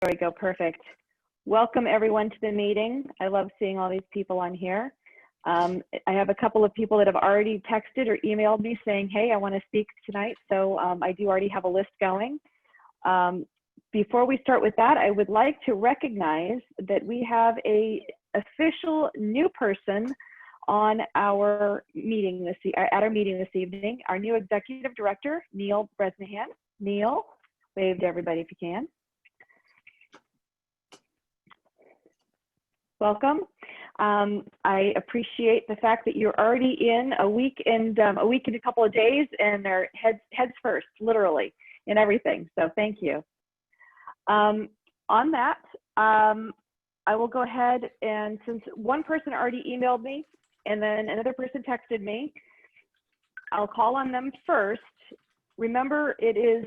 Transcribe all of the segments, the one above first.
There we go, perfect. Welcome everyone to the meeting. I love seeing all these people on here. I have a couple of people that have already texted or emailed me saying, hey, I want to speak tonight. So I do already have a list going. Before we start with that, I would like to recognize that we have a official new person on our meeting this evening, our new executive director, Neil Bresnahan. Neil, wave to everybody if you can. Welcome. I appreciate the fact that you're already in a week and a couple of days, and they're heads first, literally, in everything. So thank you. On that, I will go ahead and, since one person already emailed me and then another person texted me, I'll call on them first. Remember, it is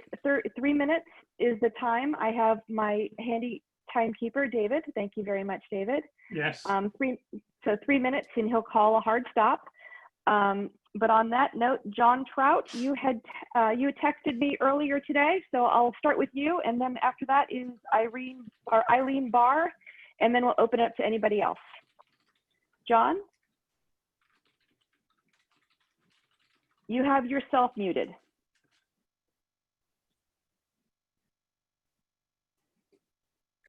3 minutes is the time. I have my handy timekeeper, David. Thank you very much, David. Yes. 3 minutes and he'll call a hard stop. But on that note, John Trout, you had texted me earlier today, so I'll start with you, and then after that is Eileen Barr, and then we'll open it up to anybody else. John, you have yourself muted.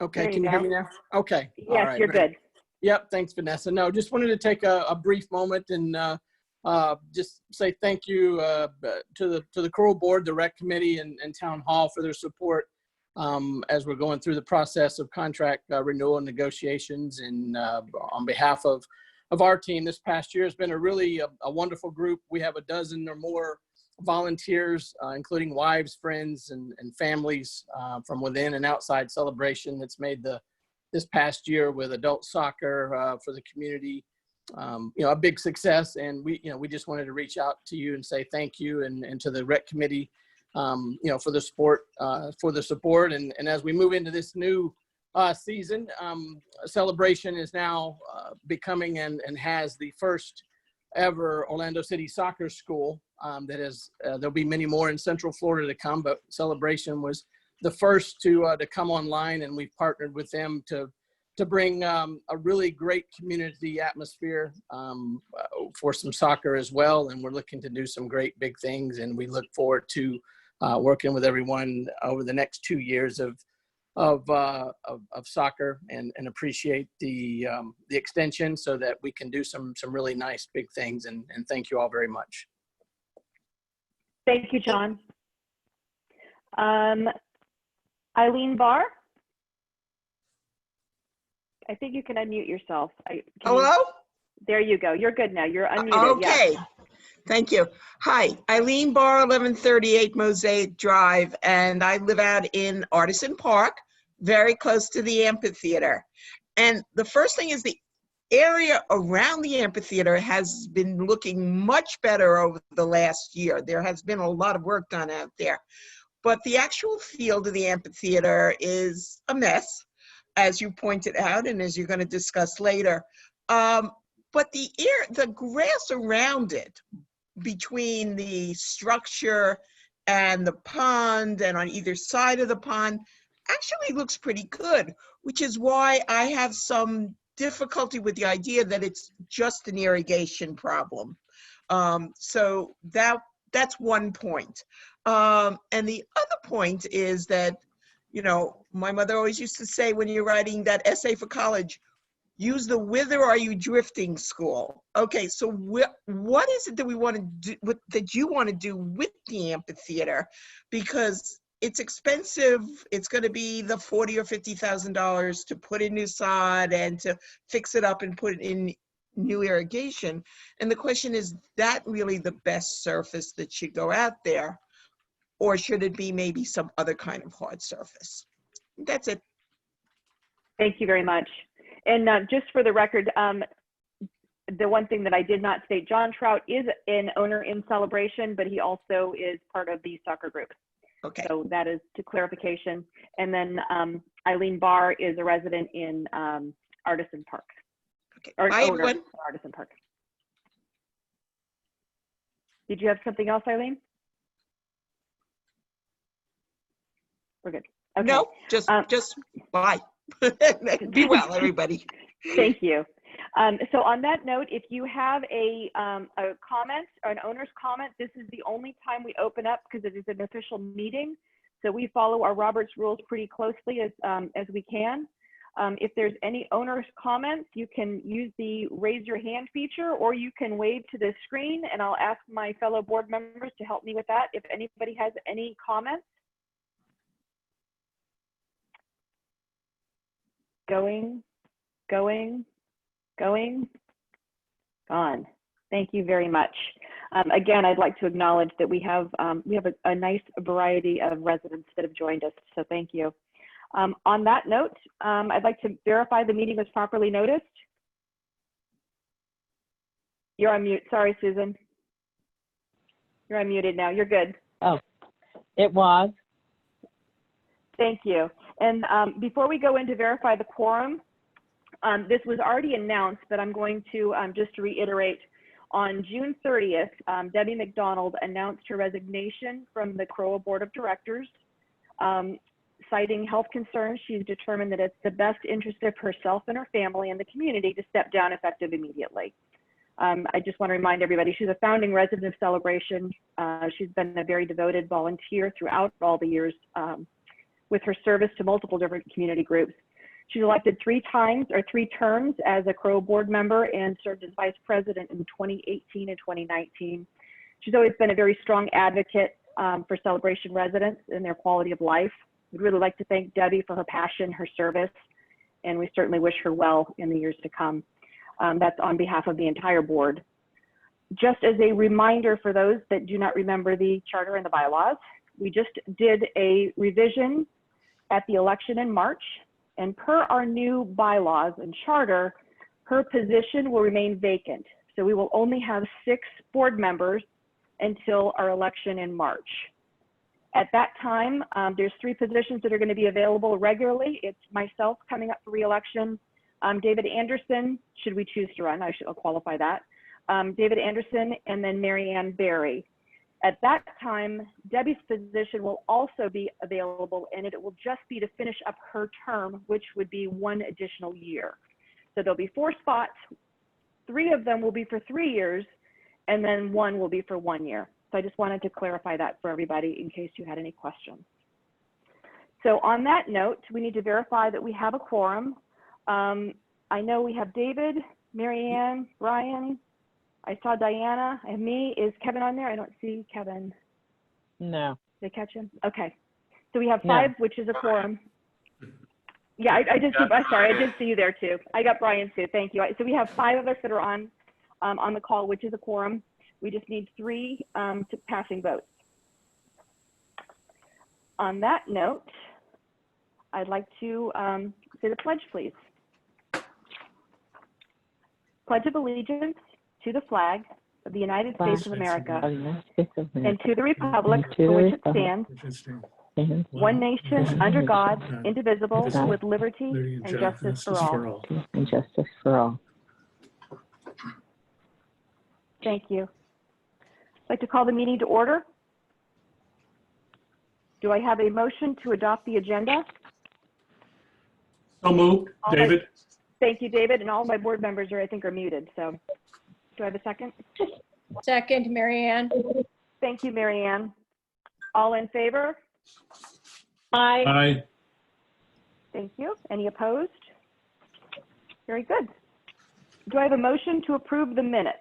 Okay, can you hear me now? Okay. Yes, all right. You're good. Yep, thanks, Vanessa. No, just wanted to take a brief moment and just say thank you to the CROA board, the rec committee, and town hall for their support as we're going through the process of contract renewal and negotiations. And on behalf of our team, this past year has been a wonderful group. We have a dozen or more volunteers, including wives, friends, and families from within and outside Celebration that's made this past year with adult soccer for the community, a big success. And we just wanted to reach out to you and say thank you, and to the rec committee, for the support. And as we move into this new season, Celebration is now becoming and has the first ever Orlando City Soccer School. That is, there'll be many more in Central Florida to come, but Celebration was the first to come online, and we've partnered with them to bring a really great community atmosphere for some soccer as well. And we're looking to do some great big things, and we look forward to working with everyone over the next 2 years of soccer, and appreciate the extension so that we can do some really nice big things. And thank you all very much. Thank you, John. Eileen Barr, I think you can unmute yourself. Hello? There you go. You're good now. You're unmuted. Okay. Yes. Thank you. Hi, Eileen Barr, 1138 Mosaic Drive, and I live out in Artisan Park, very close to the amphitheater. And the first thing is the area around the amphitheater has been looking much better over the last year. There has been a lot of work done out there. But the actual field of the amphitheater is a mess, as you pointed out, and as you're going to discuss later. But the grass around it, between the structure and the pond, and on either side of the pond, actually looks pretty good, which is why I have some difficulty with the idea that it's just an irrigation problem. So that's one point. And the other point is that, my mother always used to say, when you're writing that essay for college, use the "whither are you drifting" school. Okay, so what is it that we want to do, that you want to do with the amphitheater? Because it's expensive. It's going to be the $40,000 or $50,000 to put in new sod and to fix it up and put in new irrigation. And the question is, that really the best surface that should go out there? Or should it be maybe some other kind of hard surface? That's it. Thank you very much. And just for the record, the one thing that I did not state, John Trout is an owner in Celebration, but he also is part of the soccer group. Okay. So that is to clarification. And then Eileen Barr is a resident in Artisan Park. Okay. Or Bye, owner everyone. of Artisan Park. Did you have something else, Eileen? We're good. Okay. No, just bye. Be well, everybody. Thank you. So on that note, if you have a comment or an owner's comment, this is the only time we open up because it is an official meeting. So we follow our Roberts rules pretty closely as we can. If there's any owner's comments, you can use the raise your hand feature, or you can wave to the screen, and I'll ask my fellow board members to help me with that. If anybody has any comments. Going, gone. Thank you very much. Again, I'd like to acknowledge that we have a nice variety of residents that have joined us, so thank you. On that note, I'd like to verify the meeting was properly noticed. You're on mute. Sorry, Susan. You're unmuted now. You're good. Oh, it was. Thank you. And before we go in to verify the quorum, this was already announced, but I'm going to just reiterate. On June 30th, Debbie McDonald announced her resignation from the CROA Board of Directors. Citing health concerns, she's determined that it's the best interest of herself and her family and the community to step down effective immediately. I just want to remind everybody, she's a founding resident of Celebration. She's been a very devoted volunteer throughout all the years with her service to multiple different community groups. She's elected 3 terms as a CROA board member and served as vice president in 2018 and 2019. She's always been a very strong advocate for Celebration residents and their quality of life. We'd really like to thank Debbie for her passion, her service, and we certainly wish her well in the years to come. That's on behalf of the entire board. Just as a reminder for those that do not remember the charter and the bylaws, we just did a revision at the election in March. And per our new bylaws and charter, her position will remain vacant. So we will only have 6 board members until our election in March. At that time, there's 3 positions that are going to be available regularly. It's myself coming up for re-election, David Anderson, should we choose to run, I'll qualify that, David Anderson, and then Mary Ann Berry. At that time, Debbie's position will also be available, and it will just be to finish up her term, which would be 1 additional year. So there'll be 4 spots. 3 of them will be for 3 years, and then 1 will be for 1 year. So I just wanted to clarify that for everybody in case you had any questions. So on that note, we need to verify that we have a quorum. I know we have David, Mary Ann, Brian, I saw Diana, and me. Is Kevin on there? I don't see Kevin. No. Did I catch him? Okay. So we have 5, which is a quorum. Yeah, I did see, I'm sorry, I did see you there too. I got Brian too, thank you. So we have 5 of us that are on the call, which is a quorum. We just need 3 passing votes. On that note, I'd like to say the pledge, please. Pledge of allegiance to the flag of the United States of America and to the republic for which it stands, one nation under God, indivisible, with liberty and justice for all. And justice for all. Thank you. I'd like to call the meeting to order. Do I have a motion to adopt the agenda? So moved, David. Thank you, David, and all my board members are, I think, are muted, so. Do I have a second? Second, Mary Ann. Thank you, Mary Ann. All in favor? Aye. Aye. Thank you. Any opposed? Very good. Do I have a motion to approve the minutes?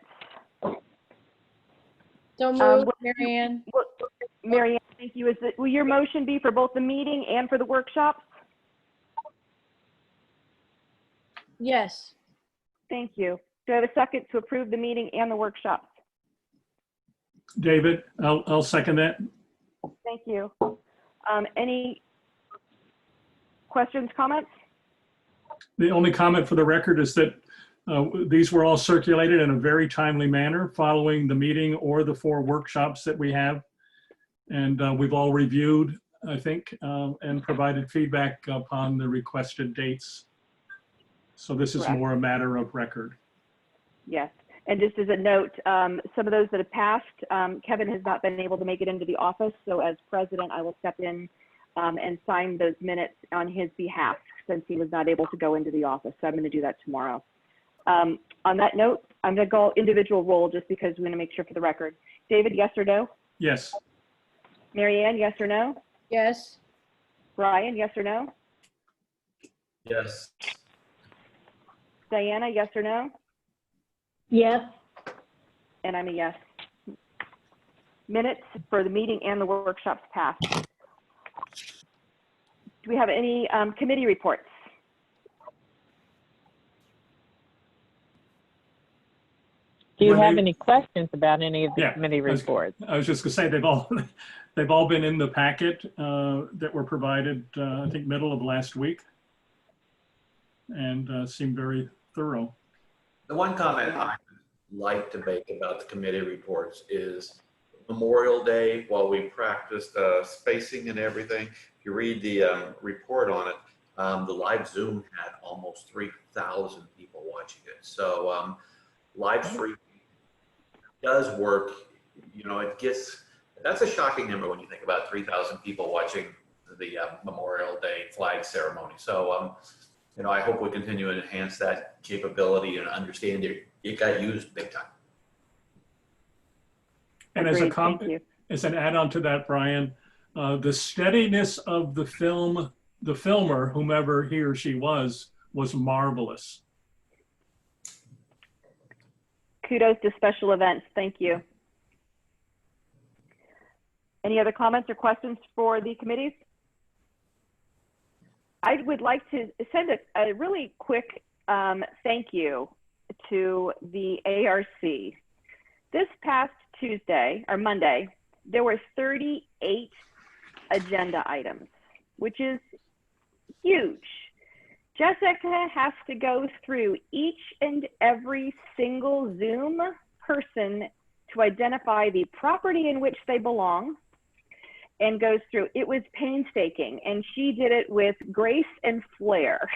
So moved, Mary Ann. Mary Ann, thank you. Will your motion be for both the meeting and for the workshops? Yes. Thank you. Do I have a second to approve the meeting and the workshops? David, I'll second that. Thank you. Any questions, comments? The only comment for the record is that these were all circulated in a very timely manner following the meeting or the 4 workshops that we have. And we've all reviewed, I think, and provided feedback upon the requested dates. So this is Correct. more a matter of record. Yes. And just as a note, some of those that have passed, Kevin has not been able to make it into the office. So as president, I will step in and sign those minutes on his behalf since he was not able to go into the office. So I'm going to do that tomorrow. On that note, I'm going to go individual roll just because we want to make sure for the record. David, yes or no? Yes. Mary Ann, yes or no? Yes. Brian, yes or no? Yes. Diana, yes or no? Yes. And I'm a yes. Minutes for the meeting and the workshops passed. Do we have any committee reports? Do you When have they- any questions about any of the Yeah, committee reports? I was just gonna say, they've all been in the packet that were provided, I think, middle of last week, and seem very thorough. The one comment I would like to make about the committee reports is Memorial Day, while we practiced spacing and everything, if you read the report on it, the live Zoom had almost 3,000 people watching it. So live streaming does work. You know, that's a shocking number when you think about 3,000 people watching the Memorial Day flag ceremony. So, you know, I hope we continue to enhance that capability and understand it got used big time. And as a Agreed, thank you. as an add-on to that, Brian, the steadiness of the filmer, whomever he or she was marvelous. Kudos to special events. Thank you. Any other comments or questions for the committees? I would like to send a really quick thank you to the ARC. This past Tuesday or Monday, there were 38 agenda items, which is huge. Jessica has to go through each and every single Zoom person to identify the property in which they belong and goes through. It was painstaking, and she did it with grace and flair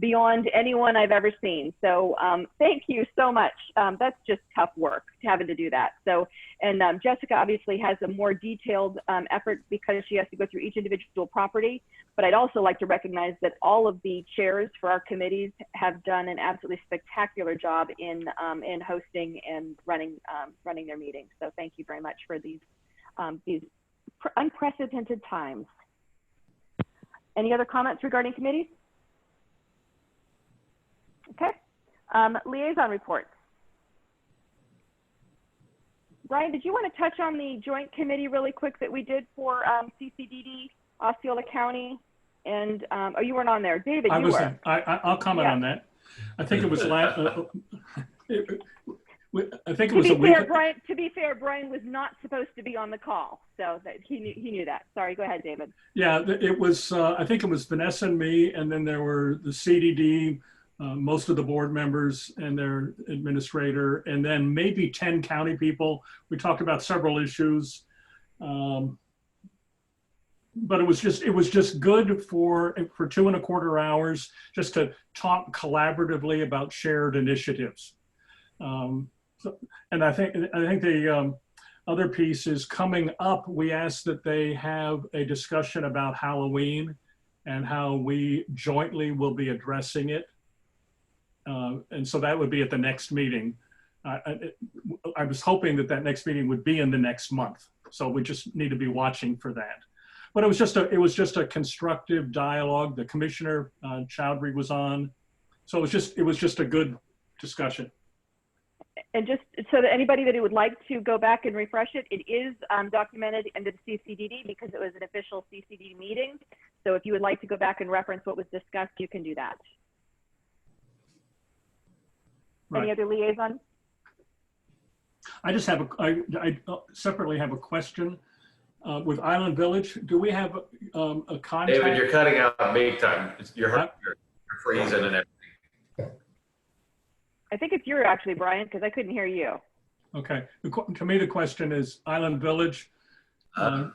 beyond anyone I've ever seen. So thank you so much. That's just tough work, having to do that. So, and Jessica obviously has a more detailed effort because she has to go through each individual property. But I'd also like to recognize that all of the chairs for our committees have done an absolutely spectacular job in hosting and running their meetings. So thank you very much for these unprecedented times. Any other comments regarding committees? Okay. Liaison reports. Brian, did you want to touch on the joint committee really quick that we did for CCDD, Osceola County, and oh, you weren't on there. David, I you was. were. I'll comment on that. I think it was last. I think it To was a be week. fair, Brian. To be fair, Brian was not supposed to be on the call, so that he knew that. Sorry, go ahead, David. Yeah, it was. I think it was Vanessa and me, and then there were the CDD, most of the board members and their administrator, and then maybe 10 county people. We talked about several issues. But it was just good for 2.25 hours just to talk collaboratively about shared initiatives. And I think the other piece is coming up. We asked that they have a discussion about Halloween and how we jointly will be addressing it. And so that would be at the next meeting. I was hoping that next meeting would be in the next month. So we just need to be watching for that. But it was just a constructive dialogue. The Commissioner Chowdhury was on, so it was just a good discussion. And just so that anybody that would like to go back and refresh it, it is documented under the CCDD because it was an official CCDD meeting. So if you would like to go back and reference what was discussed, you can do that. Right. Any other liaison? I just have I separately have a question. With Island Village, do we have a contact? David, you're cutting out big time. You're freezing and everything. I think it's you actually, Brian, because I couldn't hear you. Okay. To me, the question is Island Village. Do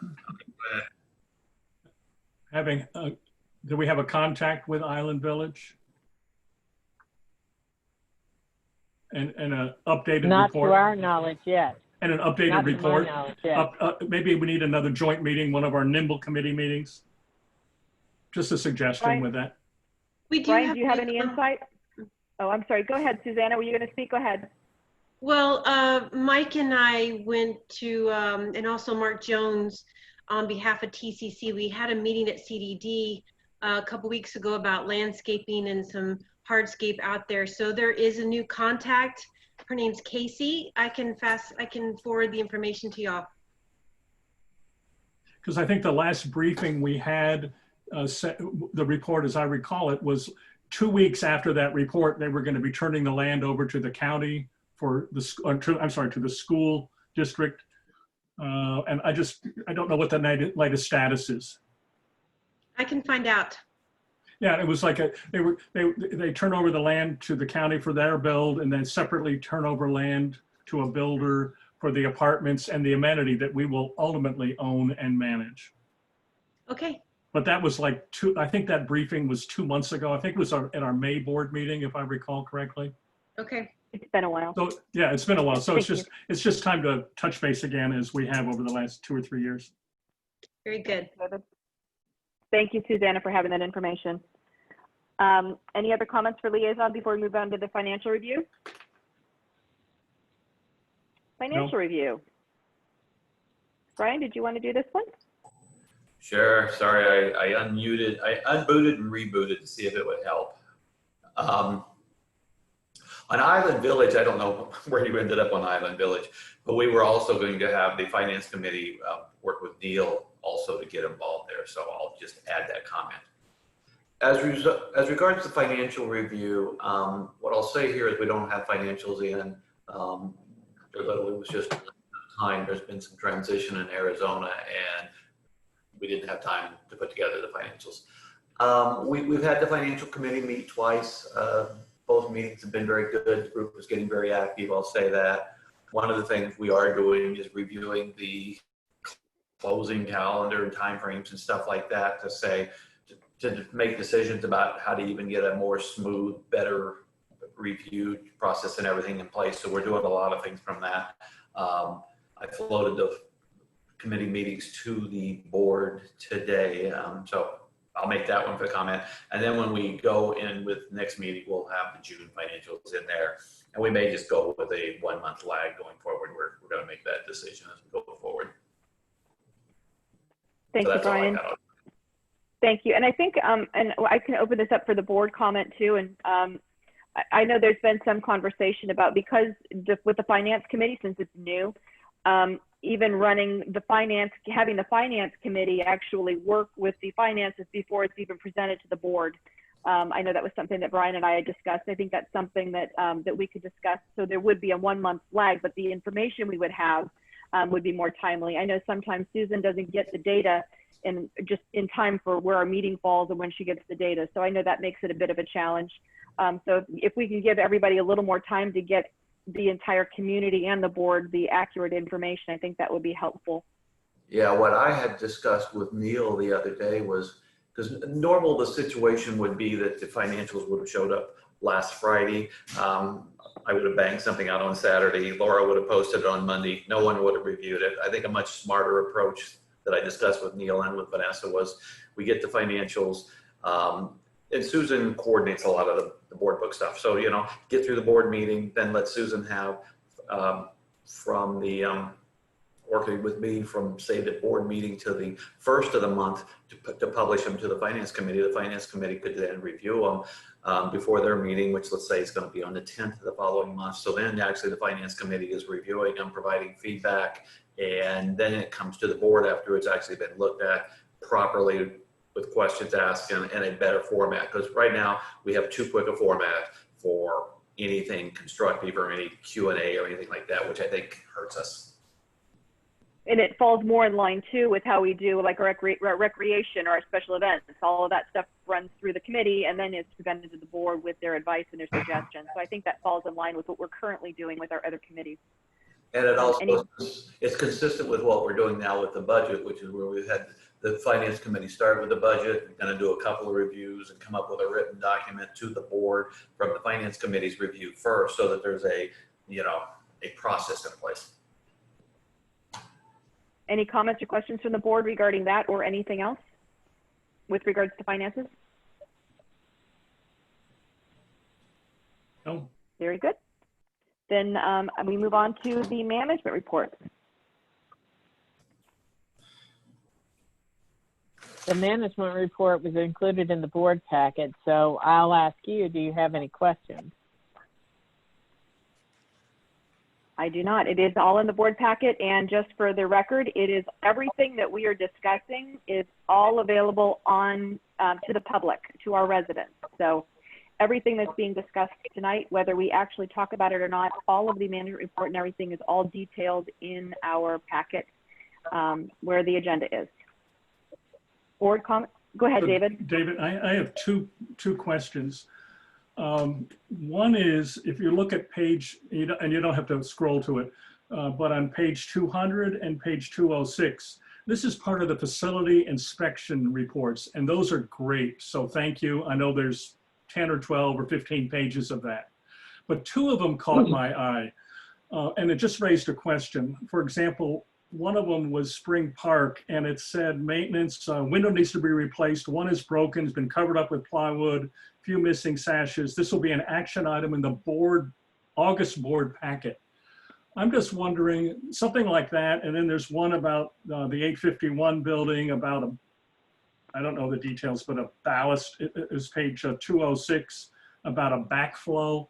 we have a contact with Island Village? And an updated Not report? to our knowledge yet. And an updated Not to my report? knowledge yet. Maybe we need another joint meeting, one of our nimble committee meetings. Just a suggestion Brian? with that. We do Brian, have do you have any new, insight? Oh, I'm sorry. Go ahead, Susanna. Were you going to speak? Go ahead. Well, Mike and I went to, and also Mark Jones, on behalf of TCC, we had a meeting at CDD a couple weeks ago about landscaping and some hardscape out there. So there is a new contact. Her name's Casey. I can forward the information to y'all. Because I think the last briefing we had, the report, as I recall it, was 2 weeks after that report, they were going to be turning the land over to the county for the, I'm sorry, to the school district. And I don't know what the latest status is. I can find out. Yeah, it was like they turn over the land to the county for their build, and then separately turn over land to a builder for the apartments and the amenity that we will ultimately own and manage. Okay. But that was like I think that briefing was 2 months ago. I think it was at our May board meeting, if I recall correctly. Okay. It's been a while. So yeah, it's been a while. So Thank it's just time to touch base again, as we have over the last 2 or 3 years. Very good. Thank you, Susanna, for having that information. Any other comments for liaison before we move on to the financial review? Financial review. Brian, did you want to do this one? Sure. Sorry, I unmuted, I unbooted and rebooted to see if it would help. On Island Village, I don't know where you ended up on Island Village, but we were also going to have the Finance Committee work with Neil also to get involved there. So I'll just add that comment. As regards to financial review, what I'll say here is we don't have financials in. It was just time. There's been some transition in Arizona, and we didn't have time to put together the financials. We've had the financial committee meet twice. Both meetings have been very good. The group is getting very active, I'll say that. One of the things we are doing is reviewing the closing calendar and timeframes and stuff like that to make decisions about how to even get a more smooth, better review process and everything in place. So we're doing a lot of things from that. I floated the committee meetings to the board today. So I'll make that one for the comment. And then when we go in with next meeting, we'll have the June financials in there. And we may just go with a 1 month lag going forward. We're going to make that decision as we go forward. Thank you, Brian. Thank you. And I think, and I can open this up for the board comment too. And I know there's been some conversation about, because with the finance committee, since it's new, even running the having the finance committee actually work with the finances before it's even presented to the board. I know that was something that Brian and I had discussed. I think that's something that that we could discuss. So there would be a 1 month lag, but the information we would have would be more timely. I know sometimes Susan doesn't get the data just in time for where our meeting falls and when she gets the data. So I know that makes it a bit of a challenge. So if we can give everybody a little more time to get the entire community and the board the accurate information, I think that would be helpful. Yeah, what I had discussed with Neil the other day was, because normal the situation would be that the financials would have showed up last Friday. I would have banged something out on Saturday. Laura would have posted it on Monday. No one would have reviewed it. I think a much smarter approach that I discussed with Neil and with Vanessa was we get the financials, and Susan coordinates a lot of the board book stuff. So, you know, get through the board meeting, then let Susan have from the working with me from, say, the board meeting to the first of the month to publish them to the finance committee. The finance committee could then review them before their meeting, which let's say is going to be on the 10th of the following month. So then actually the finance committee is reviewing them, providing feedback, and then it comes to the board after it's actually been looked at properly with questions asked in a better format. Because right now we have too quick a format for anything constructive or any Q&A or anything like that, which I think hurts us. And it falls more in line too with how we do like our recreation or our special events. All of that stuff runs through the committee and then it's presented to the board with their advice and their suggestions. So I think that falls in line with what we're currently doing with our other committees. And it also it's consistent with what we're doing now with the budget, which is where we've had the finance committee start with the budget, we're going to do a couple of reviews and come up with a written document to the board from the finance committee's review first, so that there's a, you know, a process in place. Any comments or questions from the board regarding that or anything else? with regards to finances? No. Very good. Then we move on to the management report. The management report was included in the board packet, so I'll ask you, do you have any questions? I do not. It is all in the board packet, and just for the record, it is everything that we are discussing is all available on to the public, to our residents. So everything that's being discussed tonight, whether we actually talk about it or not, all of the management report and everything is all detailed in our packet where the agenda is. Board comment? Go ahead, David. David, I have two questions. One is, if you look at page, and you don't have to scroll to it, but on page 200 and page 206, this is part of the facility inspection reports, and those are great. So thank you. I know there's 10 or 12 or 15 pages of that, but two of them caught my eye, and it just raised a question. For example, one of them was Spring Park, and it said maintenance, window needs to be replaced. One is broken, it's been covered up with plywood, few missing sashes. This will be an action item in the board, August board packet. I'm just wondering, something like that, and then there's one about the 851 building, about I don't know the details, but a ballast is page 206, about a backflow.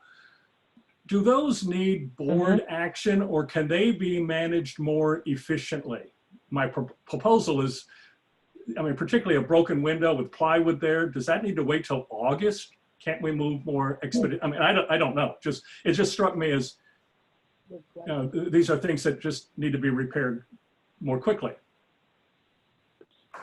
Do those need board action, or can they be managed more efficiently? My proposal is, I mean, particularly a broken window with plywood there, does that need to wait till August? Can't we move more expeditious? I mean, I don't know. It just struck me as, these are things that just need to be repaired more quickly.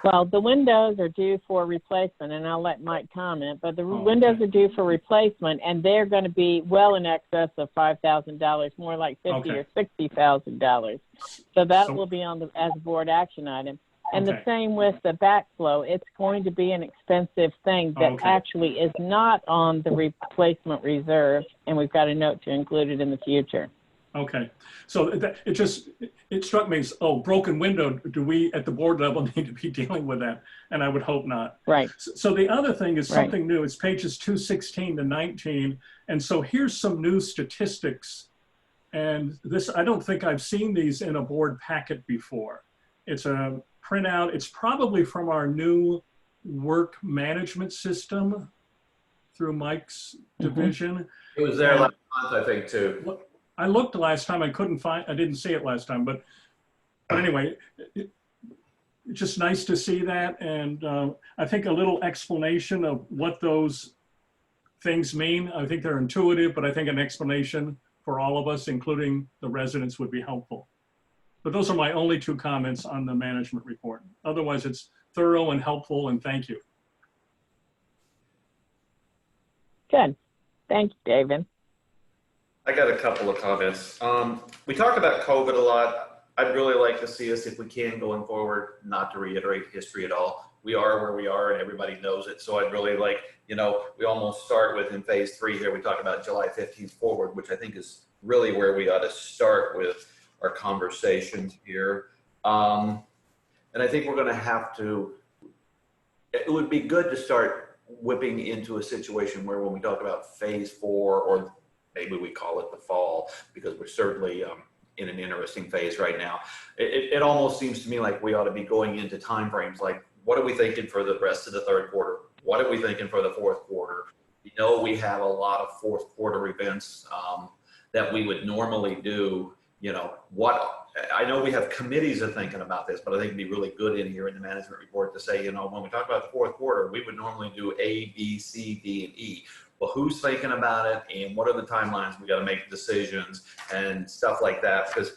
Well, the windows are due for replacement, and I'll let Mike comment, but the windows are due for replacement, and they're going to be well in excess of $5,000, more like $50,000 or $60,000. So that will be on as a board action item. And the same with the backflow. It's going to be an expensive thing that actually is not on the replacement reserve, and we've got a note to include it in the future. Okay, so it struck me as, broken window, do we at the board level need to be dealing with that? And I would hope not. Right. So the other thing is something new. It's pages 216 to 19. And so here's some new statistics. And this, I don't think I've seen these in a board packet before. It's a printout. It's probably from our new work management system through Mike's division. It was there last month, I think, too. I looked last time, I didn't see it last time, but anyway, it's just nice to see that. And I think a little explanation of what those things mean. I think they're intuitive, but I think an explanation for all of us, including the residents, would be helpful. But those are my only two comments on the management report. Otherwise, it's thorough and helpful, and thank you. Good. Thank you, David. I got a couple of comments. We talk about COVID a lot. I'd really like to see us, if we can, going forward, not to reiterate history at all. We are where we are and everybody knows it. So I'd really like, we almost start with in phase 3 here, we talk about July 15th forward, which I think is really where we ought to start with our conversations here. And I think we're gonna have to, it would be good to start whipping into a situation where when we talk about phase 4, or maybe we call it the fall, because we're certainly in an interesting phase right now. It almost seems to me like we ought to be going into timeframes like, what are we thinking for the rest of the 3rd quarter? What are we thinking for the 4th quarter? We have a lot of 4th quarter events that we would normally do. I know we have committees of thinking about this, but I think it'd be really good in here in the management report to say, when we talk about the 4th quarter, we would normally do A, B, C, D, and E. Well, who's thinking about it, and what are the timelines we got to make decisions and stuff like that? Because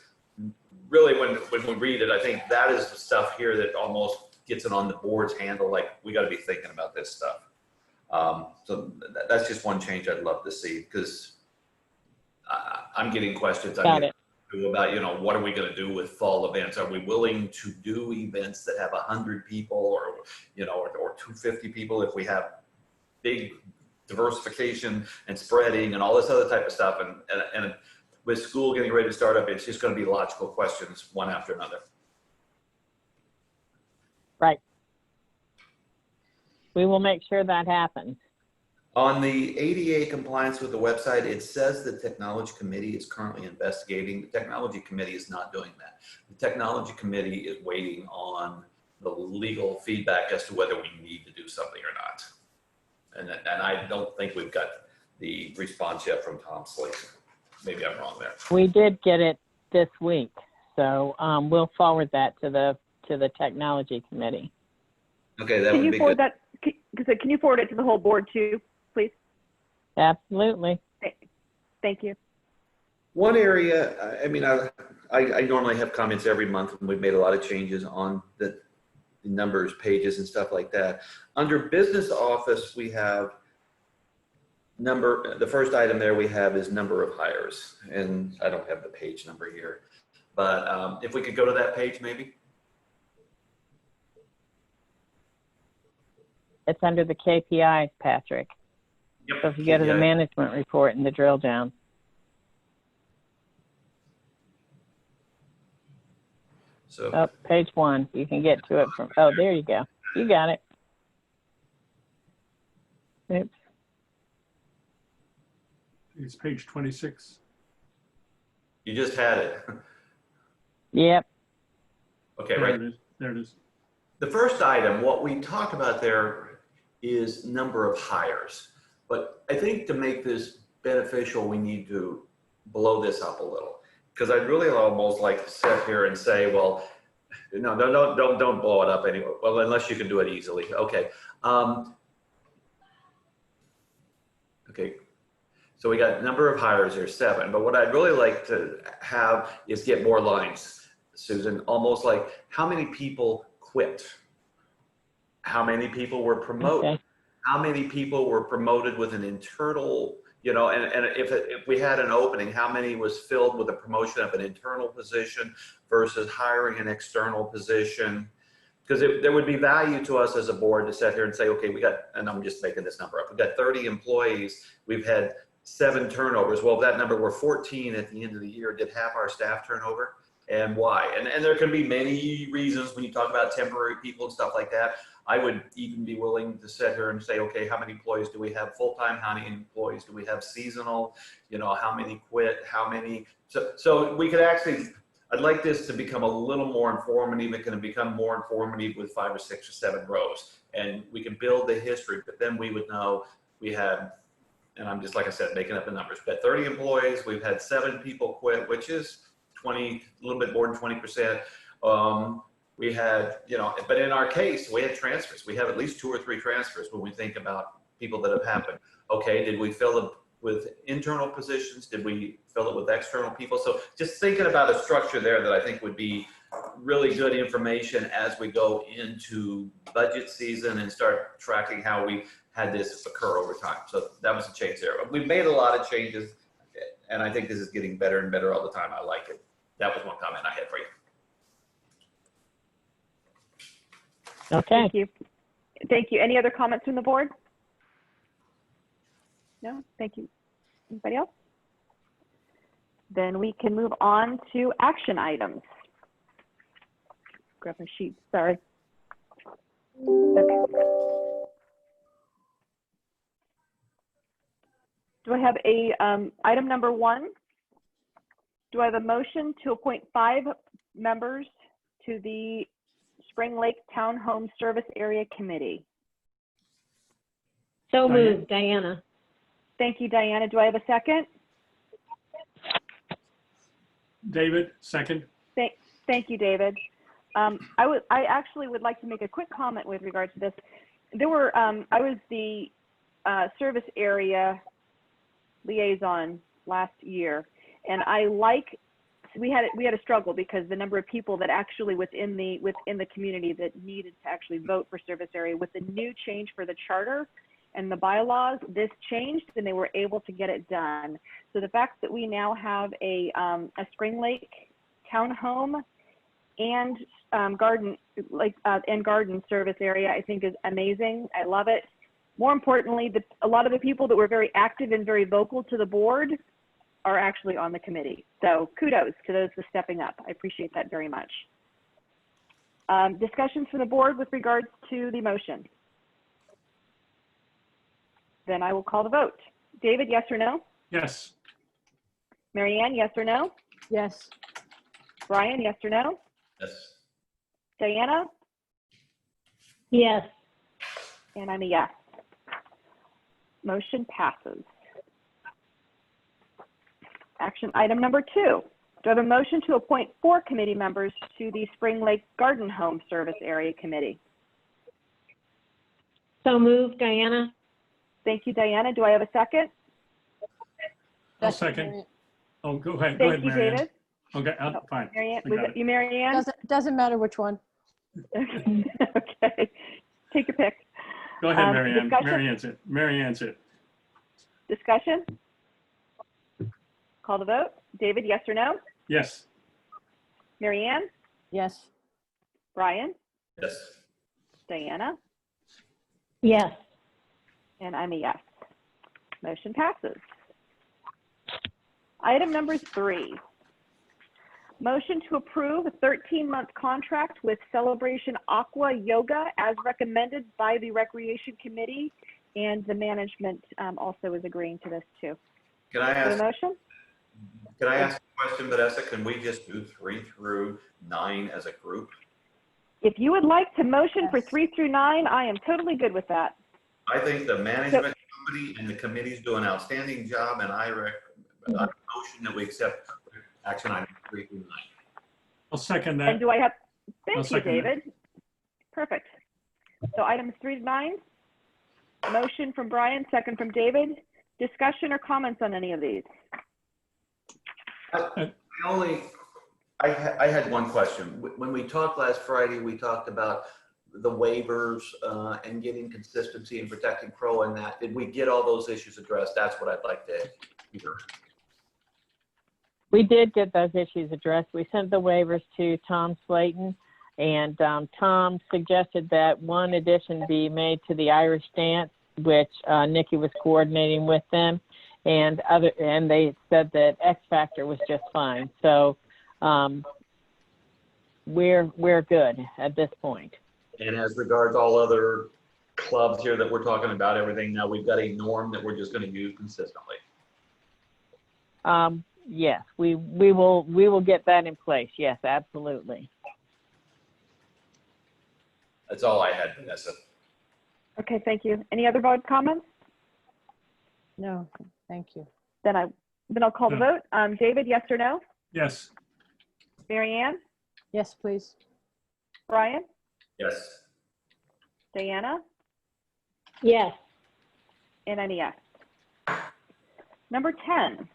really, when we read it, I think that is the stuff here that almost gets it on the board's handle. Like, we got to be thinking about this stuff. So that's just one change I'd love to see, because I'm getting questions about, what are we going to do with fall events? Are we willing to do events that have 100 people or 250 people if we have big diversification and spreading and all this other type of stuff? And with school getting ready to start up, it's just going to be logical questions one after another. Right. We will make sure that happens. On the ADA compliance with the website, it says the technology committee is currently investigating. The technology committee is not doing that. The technology committee is waiting on the legal feedback as to whether we need to do something or not. And I don't think we've got the response yet from Tom Slate. Maybe I'm wrong there. We did get it this week, so we'll forward that to the technology committee. Okay, that Can would you be forward good. that? Can you forward it to the whole board too, please? Absolutely. Thank you. One area, I mean, I normally have comments every month, and we've made a lot of changes on the numbers, pages, and stuff like that. Under business office, we have the first item there we have is number of hires, and I don't have the page number here, but if we could go to that page, maybe. It's under the KPIs, Patrick. Yep. So if you go to the management report and the drill down. So Oh, page 1. You can get to it from, oh, there you go. You got it. Oops. It's page 26. you just had it. Yep. Okay, There right. it is. There it is. The first item, what we talked about there is number of hires. But I think to make this beneficial, we need to blow this up a little. Because I'd really almost like to sit here and say, well, no, don't blow it up anyway. Well, unless you can do it easily. Okay. Okay. So we got number of hires there, 7. But what I'd really like to have is get more lines, Susan, almost like how many people quit? How many people were promoted? Okay. How many people were promoted with an internal, you know, and if we had an opening, how many was filled with a promotion of an internal position versus hiring an external position? Because there would be value to us as a board to sit here and say, okay, we got, and I'm just making this number up, we've got 30 employees, we've had 7 turnovers. Well, if that number were 14 at the end of the year, did half our staff turnover? And why? And there can be many reasons when you talk about temporary people and stuff like that. I would even be willing to sit here and say, okay, how many employees do we have full-time? How many employees do we have seasonal? You know, how many quit? How many? So we could actually, I'd like this to become a little more informative. It can become more informative with 5 or 6 or 7 rows. And we can build the history, but then we would know we had, and I'm just, like I said, making up the numbers, but 30 employees, we've had 7 people quit, which is 20, a little bit more than 20%. We had, you know, but in our case, we had transfers. We have at least 2 or 3 transfers when we think about people that have happened. Okay, did we fill it with internal positions? Did we fill it with external people? So just thinking about a structure there that I think would be really good information as we go into budget season and start tracking how we had this occur over time. So that was a change there. We've made a lot of changes, and I think this is getting better and better all the time. I like it. That was one comment I had for you. Okay. Thank you. Thank you. Any other comments from the board? No? Thank you. Anybody else? Then we can move on to action items. Grab my sheet, sorry. Okay. Do I have a item number 1? Do I have a motion to appoint 5 members to the Spring Lake Town Home Service Area Committee? So Diana. moved, Diana. Thank you, Diana. Do I have a second? David, second. Thank you, David. I actually would like to make a quick comment with regard to this. There were, I was the service area liaison last year, and I like, we had a struggle because the number of people that actually within the community that needed to actually vote for service area. With the new change for the charter and the bylaws, this changed and they were able to get it done. So the fact that we now have a Spring Lake townhome and garden service area, I think is amazing. I love it. More importantly, a lot of the people that were very active and very vocal to the board are actually on the committee. So kudos to those for stepping up. I appreciate that very much. Discussions from the board with regards to the motion. Then I will call the vote. David, yes or no? Yes. Marianne, yes or no? Yes. Brian, yes or no? Yes. Diana? Yes. And I'm a yes. Motion passes. Action item number 2. Do I have a motion to appoint 4 committee members to the Spring Lake Garden Home Service Area Committee? So moved, Diana. Thank you, Diana. Do I have a second? I'll second. Oh, go ahead. Go ahead, Thank you, Marianne. David. Okay, fine. Marianne, I was got it it. you, Marianne? Doesn't matter which one. Okay. Take your pick. Go ahead, Marianne. Discussion? Marianne's it. Discussion? Call the vote. David, yes or no? Yes. Marianne? Yes. Brian? Yes. Diana? Yes. And I'm a yes. Motion passes. Item number 3. Motion to approve a 13-month contract with Celebration Aqua Yoga as recommended by the Recreation Committee, and the management also is agreeing to this too. Can I For the ask, motion? a question, Vanessa? Can we just do 3 through 9 as a group? If you would like to motion for 3 through 9, I am totally good with that. I think the management company and the committees do an outstanding job, and I motion that we accept action item 3 through 9. I'll second And that. do I have, I'll thank you, second that. David. Perfect. So items 3 to 9, motion from Brian, second from David. Discussion or comments on any of these? I had one question. When we talked last Friday, we talked about the waivers and getting consistency and protecting CROA and that. Did we get all those issues addressed? That's what I'd like to hear. We did get those issues addressed. We sent the waivers to Tom Slayton, and Tom suggested that one addition be made to the Irish dance, which Nikki was coordinating with them, and they said that X Factor was just fine. So we're good at this point. And as regards all other clubs here that we're talking about, everything, now we've got a norm that we're just going to use consistently. Yes, we will get that in place. Yes, absolutely. That's all I had, Vanessa. Okay, thank you. Any other vote comments? No, thank you. Then I'll call the vote. David, yes or no? Yes. Marianne? Yes, please. Brian? Yes. Diana? Yes. And I'm a yes. Number 10,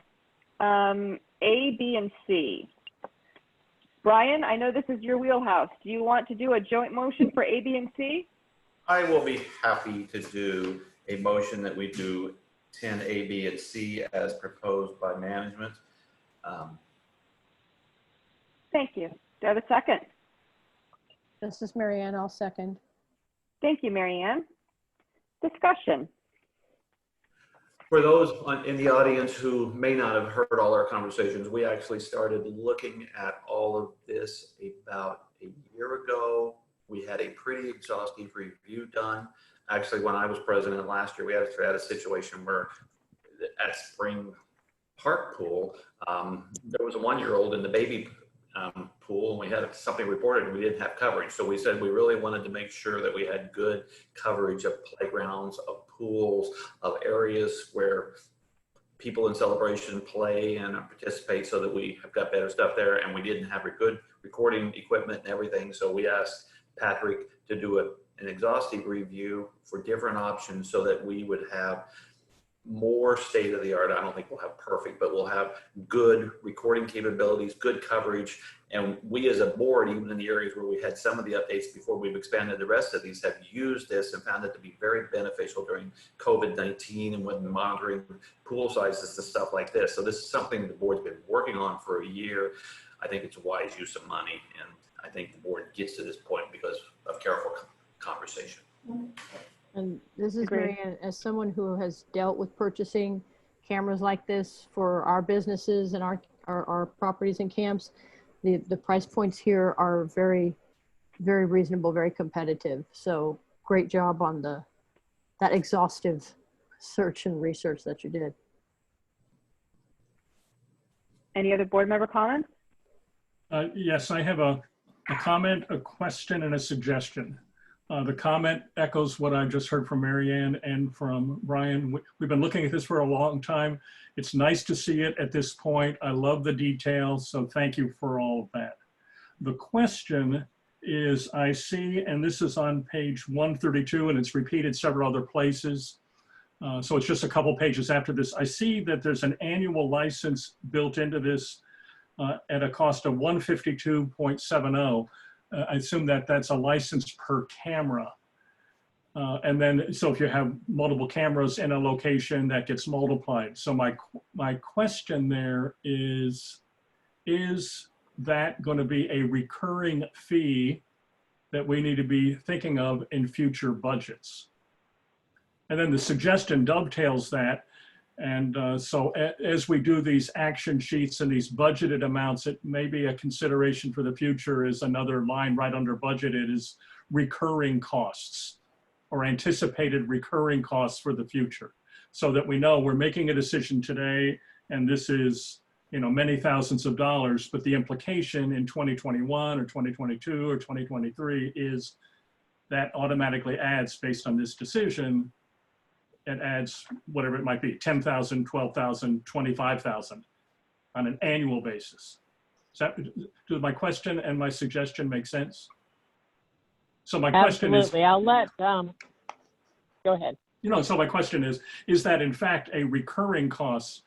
A, B, and C. Brian, I know this is your wheelhouse. Do you want to do a joint motion for A, B, and C? I will be happy to do a motion that we do 10 A, B, and C as proposed by management. Thank you. Do I have a second? This is Marianne. I'll second. Thank you, Marianne. Discussion. For those in the audience who may not have heard all our conversations, we actually started looking at all of this about a year ago. We had a pretty exhaustive review done. Actually, when I was president last year, we actually had a situation where at Spring Park Pool, there was a 1-year-old in the baby pool, and we had something reported and we didn't have coverage. So we said we really wanted to make sure that we had good coverage of playgrounds, of pools, of areas where people in Celebration play and participate, so that we have got better stuff there. And we didn't have a good recording equipment and everything. So we asked Patrick to do an exhaustive review for different options so that we would have more state of the art. I don't think we'll have perfect, but we'll have good recording capabilities, good coverage. And we as a board, even in the areas where we had some of the updates before we've expanded the rest of these, have used this and found it to be very beneficial during COVID-19 and when monitoring pool sizes and stuff like this. So this is something the board's been working on for a year. I think it's a wise use of money, and I think the board gets to this point because of careful conversation. And this is Agreed. Marianne, as someone who has dealt with purchasing cameras like this for our businesses and our properties and camps, the price points here are very, very reasonable, very competitive. So great job on that exhaustive search and research that you did. Any other board member comments? Yes, I have a comment, a question, and a suggestion. The comment echoes what I just heard from Marianne and from Brian. We've been looking at this for a long time. It's nice to see it at this point. I love the details, so thank you for all of that. The question is, I see, and this is on page 132, and it's repeated several other places. So it's just a couple pages after this. I see that there's an annual license built into this at a cost of $152.70. I assume that that's a license per camera. And then, so if you have multiple cameras in a location, that gets multiplied. So my question there is that going to be a recurring fee that we need to be thinking of in future budgets? And then the suggestion dovetails that. And so as we do these action sheets and these budgeted amounts, it may be a consideration for the future is another line right under budgeted is recurring costs or anticipated recurring costs for the future. So that we know we're making a decision today and this is, you know, many thousands of dollars, but the implication in 2021 or 2022 or 2023 is that automatically adds based on this decision. It adds whatever it might be, 10,000, 12,000, 25,000 on an annual basis. Do my question and my suggestion make sense? So my question is— Absolutely, I'll let, go ahead. You know, so my question is that in fact a recurring cost?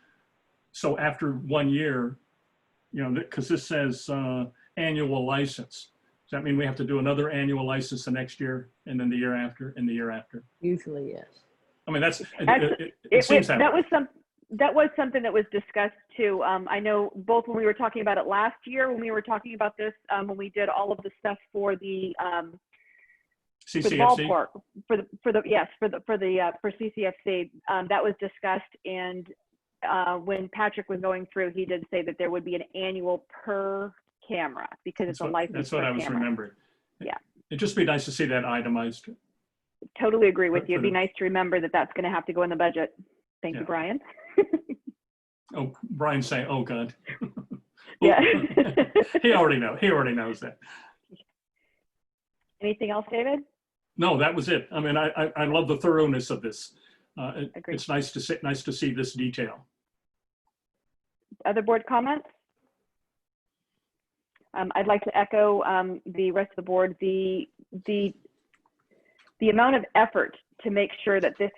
So after 1 year, you know, because this says annual license. Does that mean we have to do another annual license the next year and then the year after and the year after? Usually, yes. I mean, that's, Actually, it seems that way. That was something that was discussed too. I know both when we were talking about it last year, when we were talking about this, when we did all of the stuff for the CCFC? for CCFC, that was discussed. And when Patrick was going through, he did say that there would be an annual per camera because it's a license. That's what I was remembering. Yeah. It'd just be nice to see that itemized. Totally agree with you. It'd be nice to remember that that's going to have to go in the budget. Thank you, Brian. Oh, Brian's saying, oh God. Yeah. He already knows that. Anything else, David? No, that was it. I mean, I love the thoroughness of this. Agreed. It's nice to see this detail. Other board comments? I'd like to echo the rest of the board. The amount of effort to make sure that this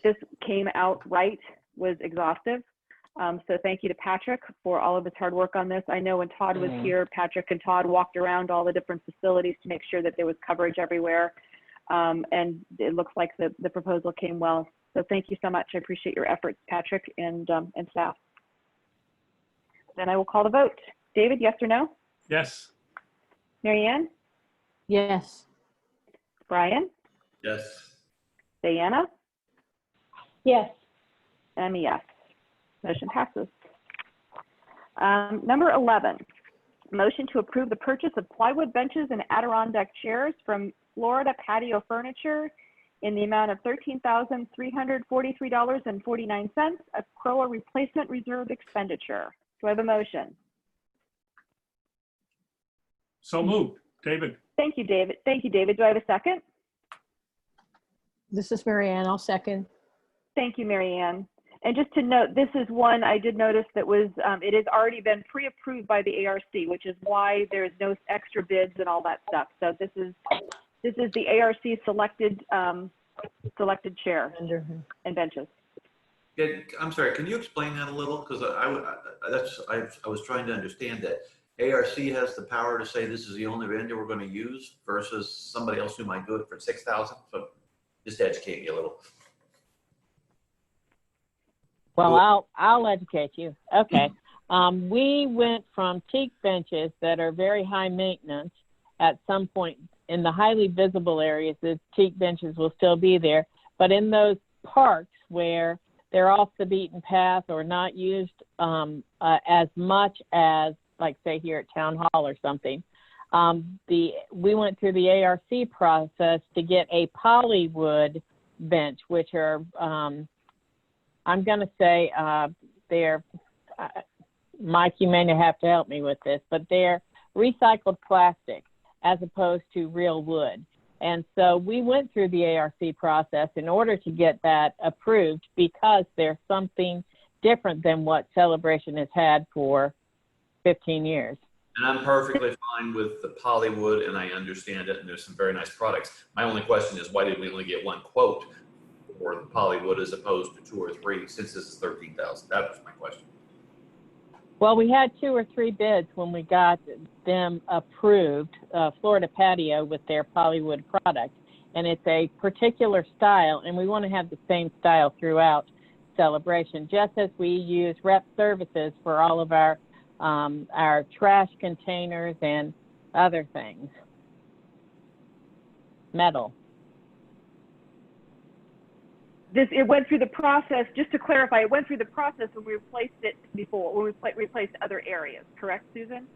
this came out right was exhaustive. So thank you to Patrick for all of his hard work on this. I know when Todd was here, Patrick and Todd walked around all the different facilities to make sure that there was coverage everywhere. And it looks like the proposal came well. So thank you so much. I appreciate your efforts, Patrick and staff. Then I will call the vote. David, yes or no? Yes. Marianne? Yes. Brian? Yes. Diana? Yes. And a yes. Motion passes. Number 11, motion to approve the purchase of plywood benches and Adirondack chairs from Florida Patio Furniture in the amount of $13,343.49, a CROA replacement reserve expenditure. Do I have a motion? So moved. David. Thank you, David. Thank you, David. Do I have a second? This is Marianne. I'll second. Thank you, Marianne. And just to note, this is one I did notice that was, it has already been pre-approved by the ARC, which is why there's no extra bids and all that stuff. So this is the ARC selected chair and benches. Yeah, I'm sorry, can you explain that a little? Because I was trying to understand that ARC has the power to say this is the only vendor we're going to use versus somebody else who might do it for $6,000. So just educate me a little. Well, I'll educate you. Okay. We went from teak benches that are very high maintenance. At some point in the highly visible areas, the teak benches will still be there. But in those parks where they're off the beaten path or not used as much as, like, say, here at Town Hall or something, we went through the ARC process to get a polywood bench, which are, I'm going to say they're, Mike, you may have to help me with this, but they're recycled plastic as opposed to real wood. And so we went through the ARC process in order to get that approved because there's something different than what Celebration has had for 15 years. And I'm perfectly fine with the polywood, and I understand it, and there's some very nice products. My only question is, why did we only get one quote for the polywood as opposed to 2 or 3, since this is 13,000? That was my question. Well, we had 2 or 3 bids when we got them approved, Florida Patio with their polywood product, and it's a particular style, and we want to have the same style throughout Celebration, just as we use rep services for all of our trash containers and other things. Metal. It went through the process, just to clarify, it went through the process when we replaced it before, when we replaced other areas, correct, Susan?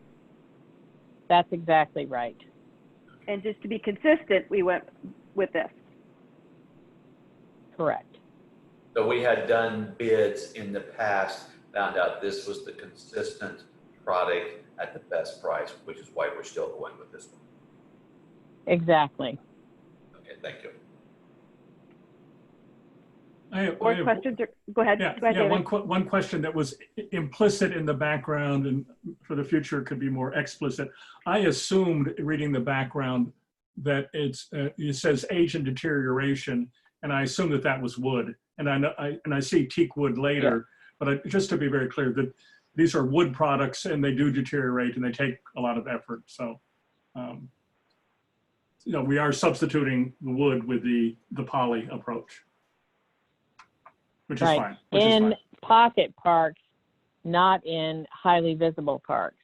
That's exactly right. And just to be consistent, we went with this. Correct. So we had done bids in the past, found out this was the consistent product at the best price, which is why we're still going with this one. Exactly. Okay, thank you. Or questions? Go ahead. Yeah, go ahead, one question that was implicit in the background and for the future could be more explicit. I assumed reading the background that it says age and deterioration, and I assumed that that was wood. And I see teak wood later, but just to be very clear, that these are wood products and they do deteriorate and they take a lot of effort. So, we are substituting the wood with the poly approach. Which is fine. In pocket parks, not in highly visible parks.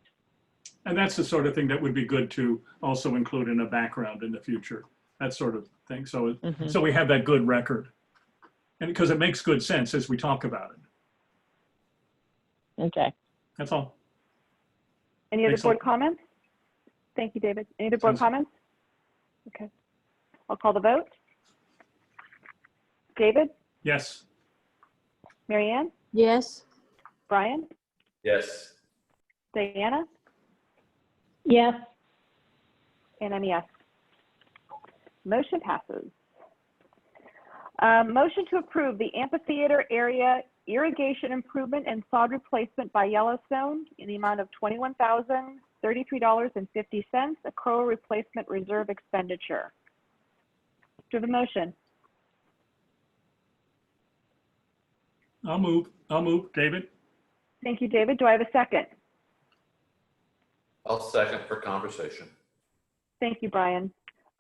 And that's the sort of thing that would be good to also include in a background in the future, that sort of thing. So, so we have that good record. And because it makes good sense as we talk about it. Okay. That's all. Any other board comments? Thank you, David. Any other board comments? Okay. I'll call the vote. David? Yes. Marianne? Yes. Brian? Yes. Diana? Yes. And I'm yes. Motion passes. Motion to approve the amphitheater area irrigation improvement and sod replacement by Yellowstone in the amount of $21,033.50, a CROA replacement reserve expenditure. Do you have a motion? I'll move. David? Thank you, David. Do I have a second? I'll second for conversation. Thank you, Brian.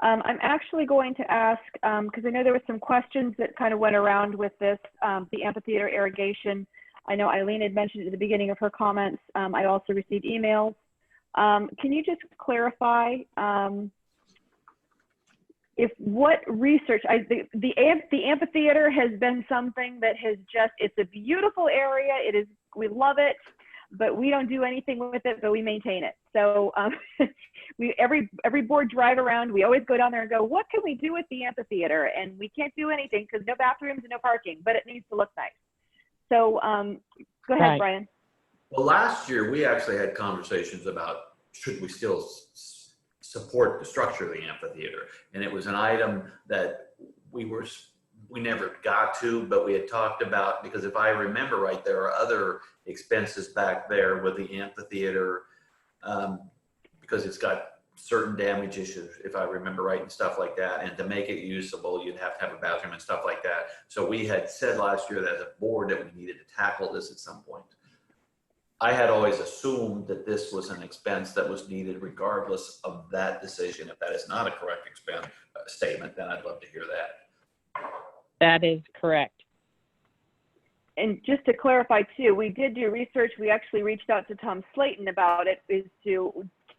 I'm actually going to ask, because I know there were some questions that kind of went around with this, the amphitheater irrigation. I know Eileen had mentioned at the beginning of her comments. I also received emails. Can you just clarify if what research, the amphitheater has been something that has just, it's a beautiful area. It is, we love it, but we don't do anything with it, but we maintain it. So every board drive around, we always go down there and go, what can we do with the amphitheater? And we can't do anything because no bathrooms and no parking, but it needs to look nice. So go ahead, Brian. Well, last year we actually had conversations about should we still support the structure of the amphitheater, and it was an item that we never got to, but we had talked about, because if I remember right, there are other expenses back there with the amphitheater because it's got certain damage issues, if I remember right, and stuff like that. And to make it usable, you'd have to have a bathroom and stuff like that. So we had said last year that as a board that we needed to tackle this at some point. I had always assumed that this was an expense that was needed regardless of that decision. If that is not a correct statement, then I'd love to hear that. That is correct. And just to clarify too, we did do research. We actually reached out to Tom Slayton about it,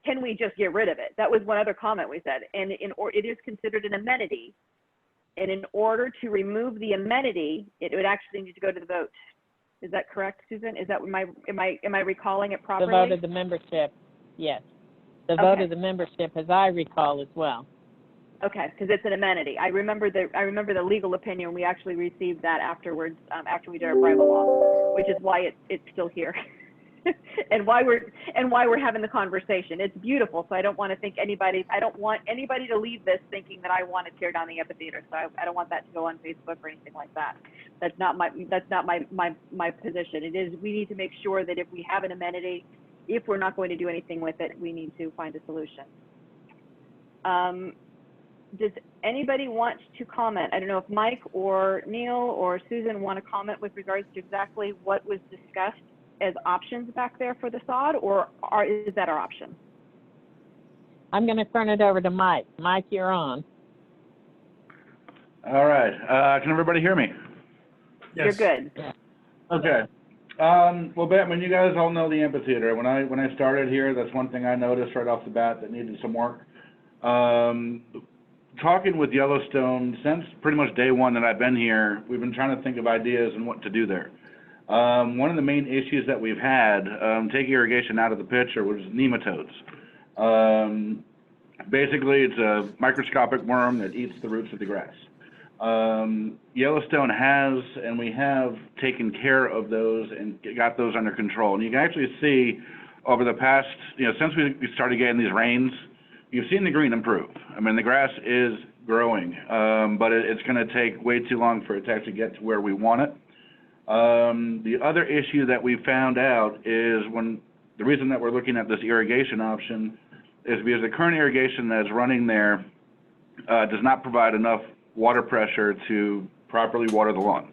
can we just get rid of it? That was one other comment we said. And it is considered an amenity. And in order to remove the amenity, it would actually need to go to the vote. Is that correct, Susan? Is that, am I recalling it properly? The vote of the membership, yes. The vote of the membership, as I recall as well. Okay, because it's an amenity. I remember the legal opinion. We actually received that afterwards, after we did our bridal law, which is why it's still here. and why we're having the conversation. It's beautiful, so I don't want anybody to leave this thinking that I want to tear down the amphitheater. So I don't want that to go on Facebook or anything like that. That's not my position. It is, we need to make sure that if we have an amenity, if we're not going to do anything with it, we need to find a solution. Does anybody want to comment? I don't know if Mike or Neil or Susan want to comment with regards to exactly what was discussed as options back there for the sod, or is that our option? I'm going to turn it over to Mike. Mike, you're on. All right. Can everybody hear me? Yes. You're good. Okay. Well, you guys all know the amphitheater. When I started here, that's one thing I noticed right off the bat that needed some work. Talking with Yellowstone, since pretty much day one that I've been here, we've been trying to think of ideas and what to do there. One of the main issues that we've had, take irrigation out of the picture, was nematodes. Basically, it's a microscopic worm that eats the roots of the grass. Yellowstone has, and we have taken care of those and got those under control. And you can actually see over the past, since we started getting these rains, you've seen the green improve. I mean, the grass is growing, but it's going to take way too long for it to actually get to where we want it. The other issue that we found out is the reason that we're looking at this irrigation option is because the current irrigation that's running there does not provide enough water pressure to properly water the lawn,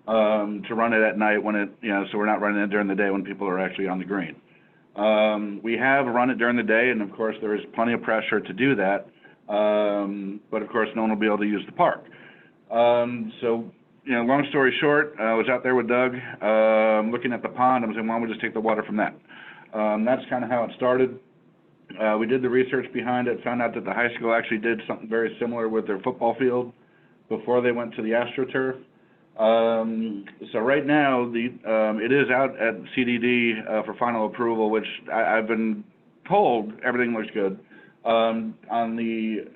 to run it at night when so we're not running it during the day when people are actually on the green. We have run it during the day, and of course there is plenty of pressure to do that, but of course no one will be able to use the park. Long story short, I was out there with Doug, looking at the pond. I was saying, why don't we just take the water from that? That's kind of how it started. We did the research behind it, found out that the high school actually did something very similar with their football field before they went to the AstroTurf. So right now, it is out at CDD for final approval, which I've been told everything looks good on the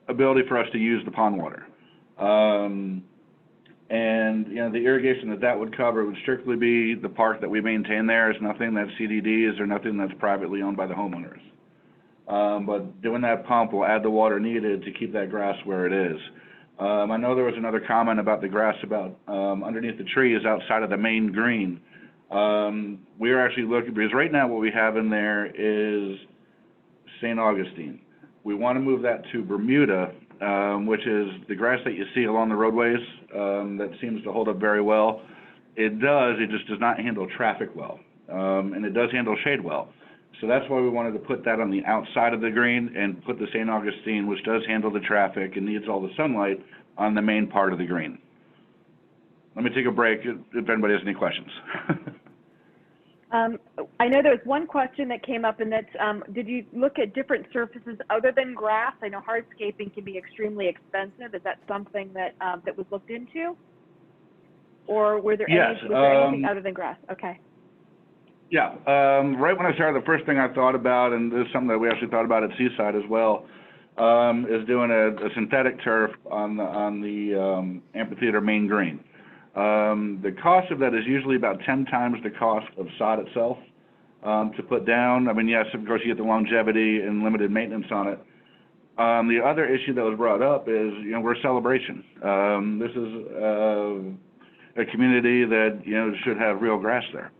ability for us to use the pond water. The irrigation that would cover would strictly be the park that we maintain there. It's nothing that's CDDs or nothing that's privately owned by the homeowners. But doing that pump will add the water needed to keep that grass where it is. I know there was another comment about the grass underneath the trees outside of the main green. We are actually looking, because right now what we have in there is St. Augustine. We want to move that to Bermuda, which is the grass that you see along the roadways that seems to hold up very well. It just does not handle traffic well, and it does handle shade well. So that's why we wanted to put that on the outside of the green and put the St. Augustine, which does handle the traffic and needs all the sunlight, on the main part of the green. Let me take a break if anybody has any questions. I know there was one question that came up, and that's, did you look at different surfaces other than grass? I know hardscaping can be extremely expensive. Is that something that that was looked into? Or was there anything other than grass? Okay. Yeah, right when I started, the first thing I thought about, and this is something that we actually thought about at Seaside as well, is doing a synthetic turf on the amphitheater main green. The cost of that is usually about 10 times the cost of sod itself to put down. I mean, yes, of course, you get the longevity and limited maintenance on it. The other issue that was brought up is, we're a celebration. This is a community that, should have real grass there.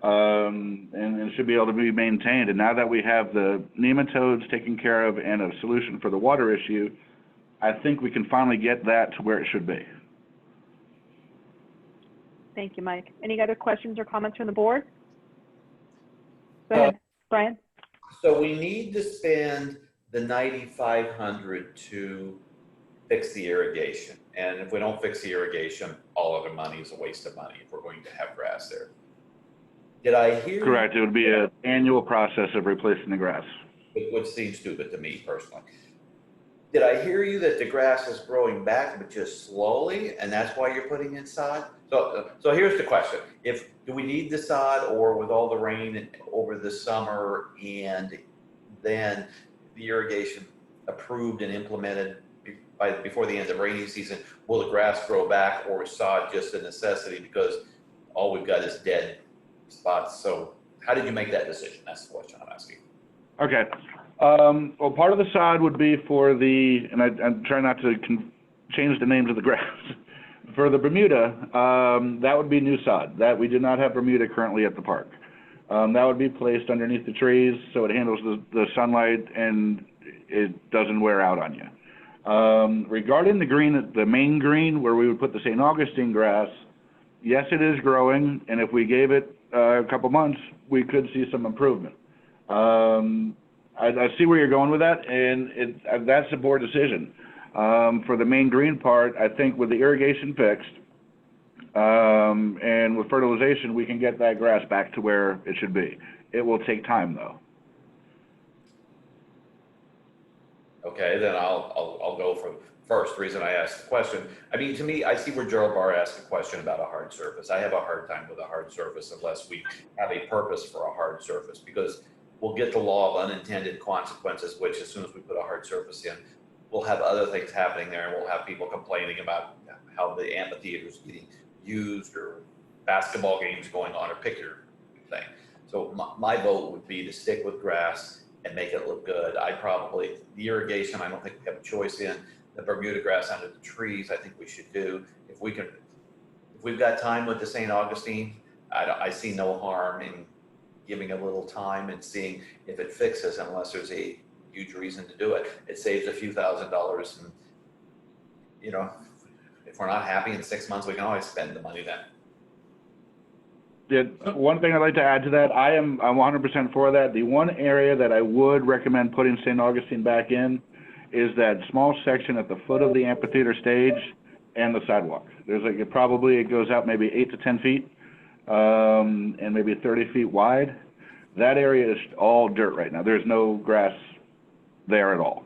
And should be able to be maintained. And now that we have the nematodes taken care of and a solution for the water issue, I think we can finally get that to where it should be. Thank you, Mike. Any other questions or comments from the board? Go ahead, Brian. So we need to spend the $9,500 to fix the irrigation. And if we don't fix the irrigation, all other money is a waste of money if we're going to have grass there. Did I hear? Correct. It would be an annual process of replacing the grass. Which seems stupid to me personally. Did I hear you that the grass is growing back, but just slowly, and that's why you're putting in sod? So here's the question: do we need the sod, or with all the rain over the summer and then the irrigation approved and implemented before the end of rainy season? Will the grass grow back, or is sod just a necessity because all we've got is dead spots? So how did you make that decision? That's the question I'm asking. Okay. Well, part of the sod would be for the, and I'm trying not to change the names of the grass. For the Bermuda, that would be new sod. That we do not have Bermuda currently at the park. That would be placed underneath the trees so it handles the sunlight and it doesn't wear out on you. Regarding the green, the main green where we would put the St. Augustine grass, yes, it is growing, and if we gave it a couple months, we could see some improvement. I see where you're going with that, and that's a board decision. For the main green part, I think with the irrigation fixed and with fertilization, we can get that grass back to where it should be. It will take time, though. Okay, then I'll go from first. The reason I asked the question, I mean, to me, I see where Gerald Barr asked a question about a hard surface. I have a hard time with a hard surface unless we have a purpose for a hard surface, because we'll get the law of unintended consequences, which as soon as we put a hard surface in, we'll have other things happening there, and we'll have people complaining about how the amphitheater is getting used, or basketball games going on, or pick your thing. So my vote would be to stick with grass and make it look good. The irrigation, I don't think we have a choice in. The Bermuda grass under the trees, I think we should do. If we've got time with the St. Augustine, I see no harm in giving a little time and seeing if it fixes, unless there's a huge reason to do it. It saves a few $1,000s, and if we're not happy in 6 months, we can always spend the money then. Yeah, one thing I'd like to add to that, I'm 100% for that. The one area that I would recommend putting St. Augustine back in is that small section at the foot of the amphitheater stage and the sidewalk. There's it goes out maybe 8 to 10 feet and maybe 30 feet wide. That area is all dirt right now. There's no grass there at all.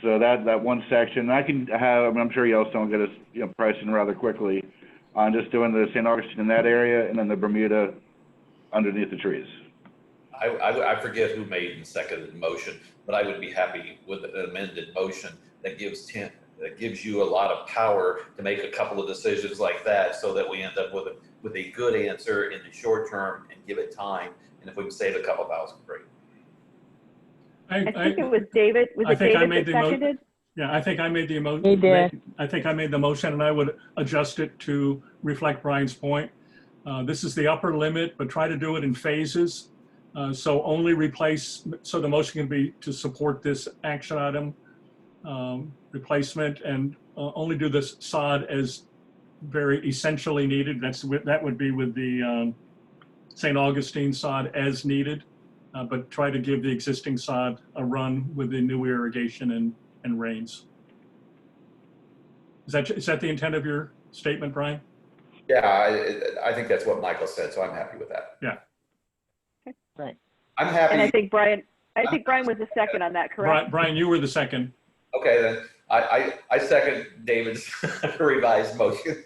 So that one section, I'm sure Yellowstone will get us pricing rather quickly on just doing the St. Augustine in that area and then the Bermuda underneath the trees. I forget who made and seconded the motion, but I would be happy with an amended motion that gives you a lot of power to make a couple of decisions like that, so that we end up with a good answer in the short term and give it time. And if we can save a couple thousand, great. I think it was David. Was it David that seconded? Yeah, I think I made the motion. He did. I think I made the motion, and I would adjust it to reflect Brian's point. This is the upper limit, but try to do it in phases. So the motion can be to support this action item replacement, and only do this sod as very essentially needed. That would be with the St. Augustine sod as needed, but try to give the existing sod a run with the new irrigation and rains. Is that the intent of your statement, Brian? Yeah, I think that's what Michael said, so I'm happy with that. Yeah. Okay. Right. I'm happy. And I think Brian was the second on that, correct? Brian, you were the second. Okay, then I second David's revised motion.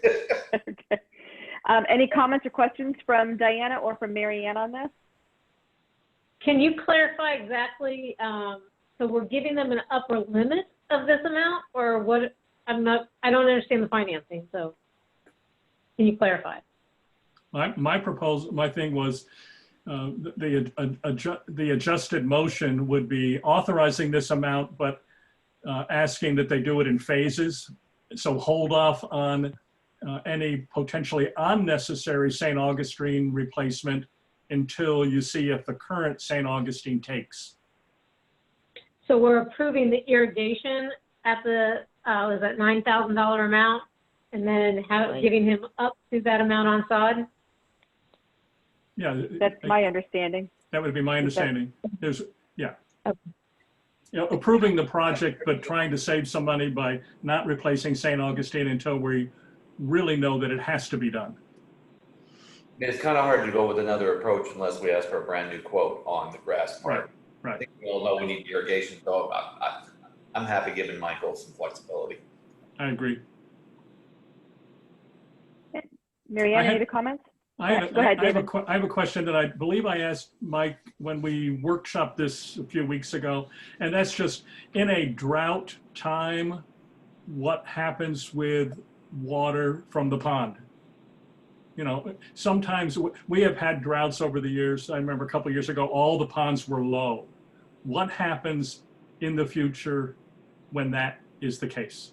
Okay. Any comments or questions from Diana or from Marianne on this? Can you clarify exactly, so we're giving them an upper limit of this amount, or what? I don't understand the financing, so can you clarify? My thing was the adjusted motion would be authorizing this amount, but asking that they do it in phases. So hold off on any potentially unnecessary St. Augustine replacement until you see if the current St. Augustine takes. So we're approving the irrigation at the, was that $9,000 amount, and then giving him up to that amount on sod? Yeah. That's my understanding. That would be my understanding. Okay. Approving the project, but trying to save some money by not replacing St. Augustine until we really know that it has to be done. It's kind of hard to go with another approach unless we ask for a brand new quote on the grass part. Right. I think we all know we need irrigation, so I'm happy giving Michael some flexibility. I agree. Marianne, any other comments? I have, Go ahead, I have David. I have a question that I believe I asked Mike when we workshopped this a few weeks ago, and that's just in a drought time, what happens with water from the pond? You know, sometimes we have had droughts over the years. I remember a couple of years ago, all the ponds were low. What happens in the future when that is the case?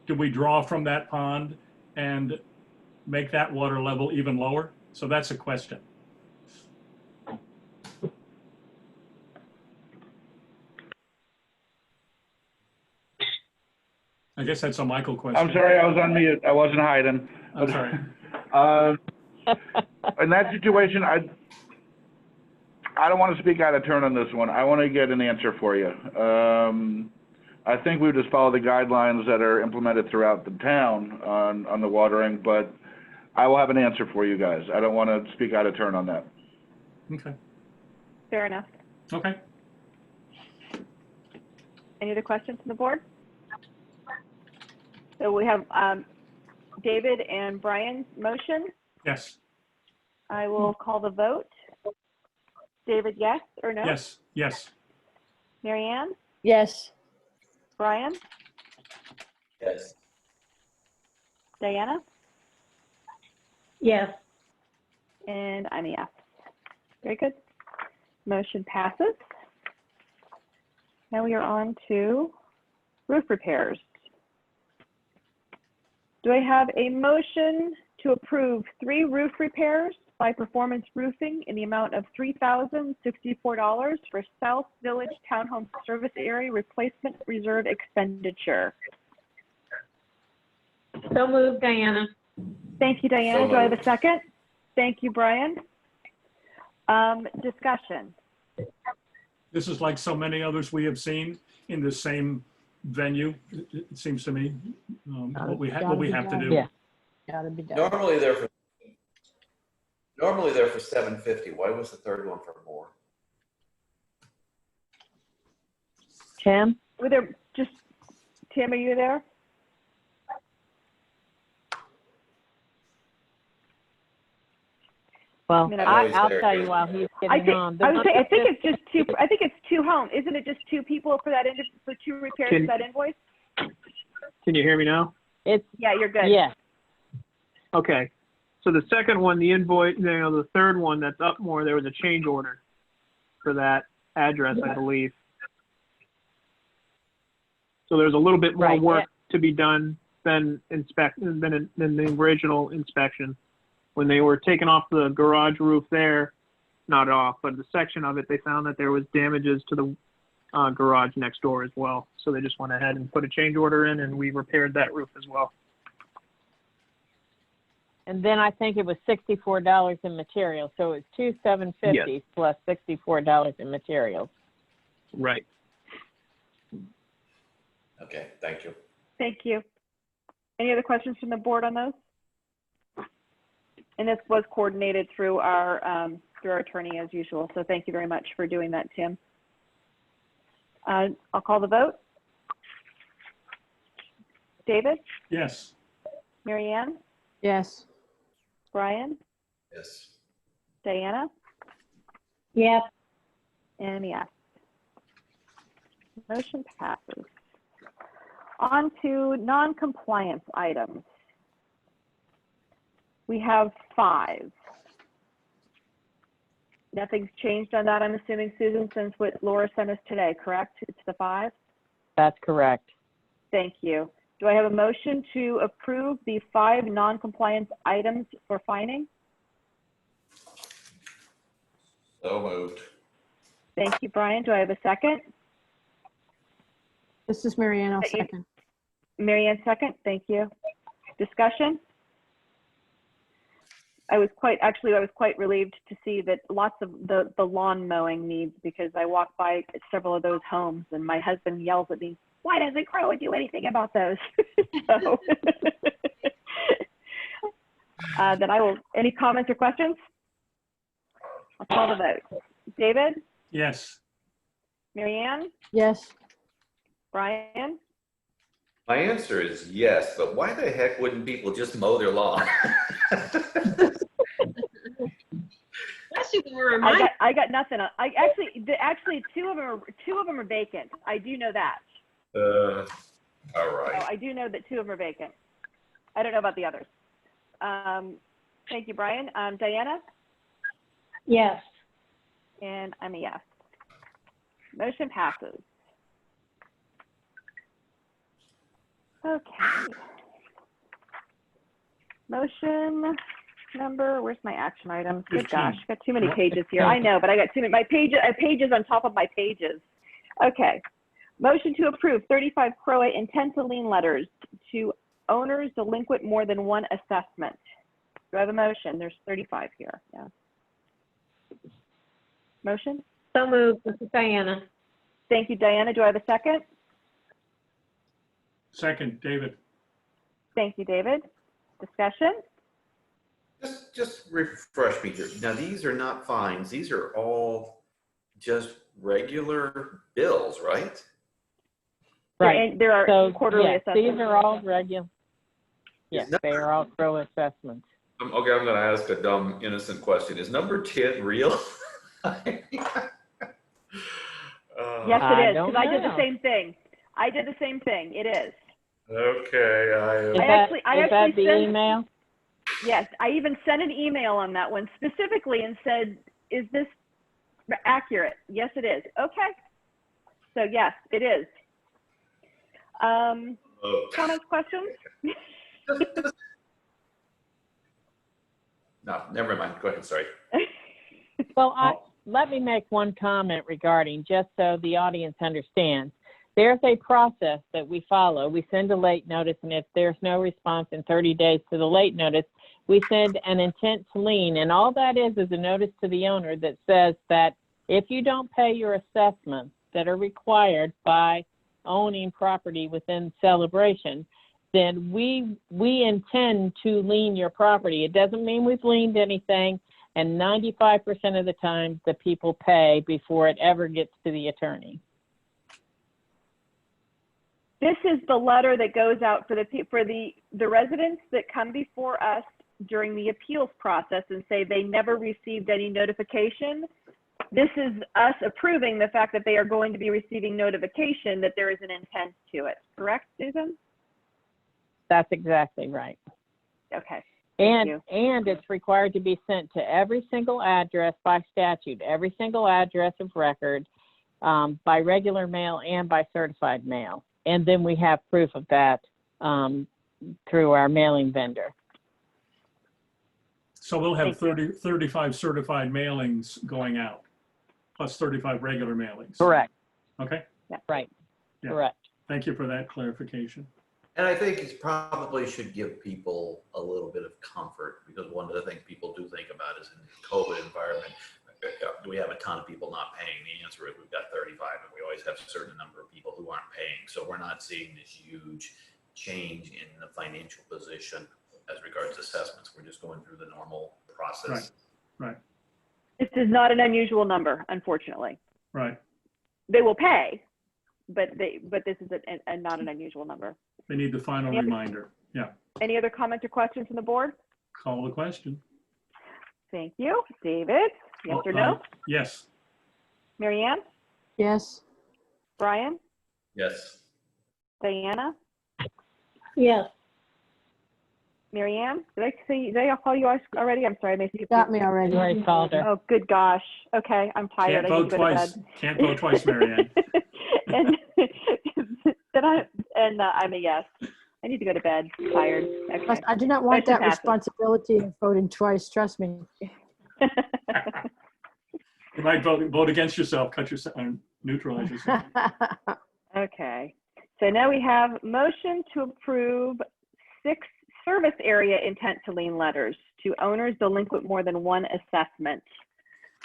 Do we draw from that pond and make that water level even lower? So that's a question. I guess that's a Michael question. I'm sorry, I was on mute. I wasn't hiding. I'm sorry. In that situation, I don't want to speak out of turn on this one. I want to get an answer for you. I think we would just follow the guidelines that are implemented throughout the town on the watering, but I will have an answer for you guys. I don't want to speak out of turn on that. Okay. Fair enough. Okay. Any other questions from the board? So we have David and Brian's motion. Yes. I will call the vote. David, yes or no? Yes. Yes. Mary Ann? Yes. Brian? Yes. Diana? Yes. And I'm a yes. Very good. Motion passes. Now we are on to roof repairs. Do I have a motion to approve 3 roof repairs by Performance Roofing in the amount of $3,064 for South Village Townhome Service Area Replacement Reserve expenditure? So moved, Diana. Thank you, Diana. So Do I have a moved. second? Thank you, Brian. Discussion. This is like so many others we have seen in the same venue. It seems to me what we have to do. Yeah. Gotta be done. Normally they're for $750. Why was the third one for more? Tim? Were there just, Tim, are you there? Well, I mean, I'll there. tell you while he's I getting think, on. I would say, I think it's just 2, I think it's 2 homes. Isn't it just 2 people for that, for 2 repairs for that invoice? Can you hear me now? It's, Yeah, you're good. yes. Okay. So the second one, the invoice, the third one that's up more, there was a change order for that address, I believe. So there's a little bit more Right, work to be done than the original inspection. When they were taking off the garage roof there, not off, but the section of it, they found that there was damages to the garage next door as well. So they just went ahead and put a change order in, and we repaired that roof as well. And then I think it was $64 in materials. So it's $2,750 plus $64 in materials. Right. Okay, thank you. Thank you. Any other questions from the board on those? And this was coordinated through our attorney as usual. So thank you very much for doing that, Tim. I'll call the vote. David? Yes. Mary Ann? Yes. Brian? Yes. Diana? Yes. And yes. Motion passes. On to non-compliance items. We have 5. Nothing's changed on that, I'm assuming, Susan, since what Laura sent us today, correct? It's the 5? That's correct. Thank you. Do I have a motion to approve the 5 non-compliance items for fining? So moved. Thank you, Brian. Do I have a second? This is Mary Ann. I'll second. Mary Ann, second. Thank you. Discussion? I was quite relieved to see that lots of the lawn mowing needs, because I walked by several of those homes and my husband yells at me, why doesn't CROA do anything about those? So, then any comments or questions? I'll call the vote. David? Yes. Mary Ann? Yes. Brian? My answer is yes, but why the heck wouldn't people just mow their lawn? Or mine? I got nothing. Actually, two of them are vacant. I do know that. All So right. I do know that two of them are vacant. I don't know about the others. Thank you, Brian. Diana? Yes. And I'm a yes. Motion passes. Okay. Motion number, where's my action items? Good 15. gosh, got too many pages here. I know, but I got too many, pages on top of my pages. Okay. Motion to approve 35 CROA intent to lien letters to owners delinquent more than one assessment. Do I have a motion? There's 35 here. Yeah. Motion? So moved. This is Diana. Thank you, Diana. Do I have a second? Second, David. Thank you, David. Discussion? Just refresh me here. Now, these are not fines. These are all just regular bills, right? Right. There are So, quarterly yes, assessments. these are all regular. Yes, they are all CROA assessments. Okay, I'm going to ask a dumb, innocent question. Is number 10 real? Yes, it I is, don't because I did the know. same thing. I did the same thing. It is. Okay. Is I that, actually is that the sent- email? Yes, I even sent an email on that one specifically and said, is this accurate? Yes, it is. Okay. So yes, it is. Comments, questions? No, never mind. Go ahead. Sorry. Well, let me make one comment regarding, just so the audience understands. There's a process that we follow. We send a late notice, and if there's no response in 30 days to the late notice, we send an intent to lien. And all that is a notice to the owner that says that if you don't pay your assessments that are required by owning property within Celebration, then we intend to lien your property. It doesn't mean we've liened anything, and 95% of the time the people pay before it ever gets to the attorney. This is the letter that goes out for the residents that come before us during the appeals process and say they never received any notification. This is us approving the fact that they are going to be receiving notification that there is an intent to it. Correct, Susan? That's exactly right. Okay. And it's required to be sent to every single address by statute, every single address of record, by regular mail and by certified mail. And then we have proof of that through our mailing vendor. So we'll have 35 certified mailings going out, plus 35 regular mailings. Correct. Okay. Yeah. Right. Yeah. Correct. Thank you for that clarification. And I think it probably should give people a little bit of comfort, because one of the things people do think about is in the COVID environment, do we have a ton of people not paying? The answer is we've got 35, and we always have a certain number of people who aren't paying. So we're not seeing this huge change in the financial position as regards to assessments. We're just going through the normal process. Right. This is not an unusual number, unfortunately. Right. They will pay, but this is not an unusual number. They need the final reminder. Yeah. Any other comments or questions from the board? Call the question. Thank you. David, yes or no? Yes. Marianne? Yes. Brian? Yes. Diana? Yes. Marianne? Did I call you already? I'm sorry, I missed you. Got me already. You already called her. Oh, good gosh. Okay, I'm tired. Can't I need vote to go twice. to bed. Can't vote twice, Marianne. and I'm a yes. I need to go to bed. I'm tired. Okay. I do not want Motion that passes. responsibility of voting twice, trust me. You might vote against yourself, cut yourself, neutralize yourself. Okay. So now we have motion to approve 6 service area intent to lien letters to owners delinquent more than one assessment.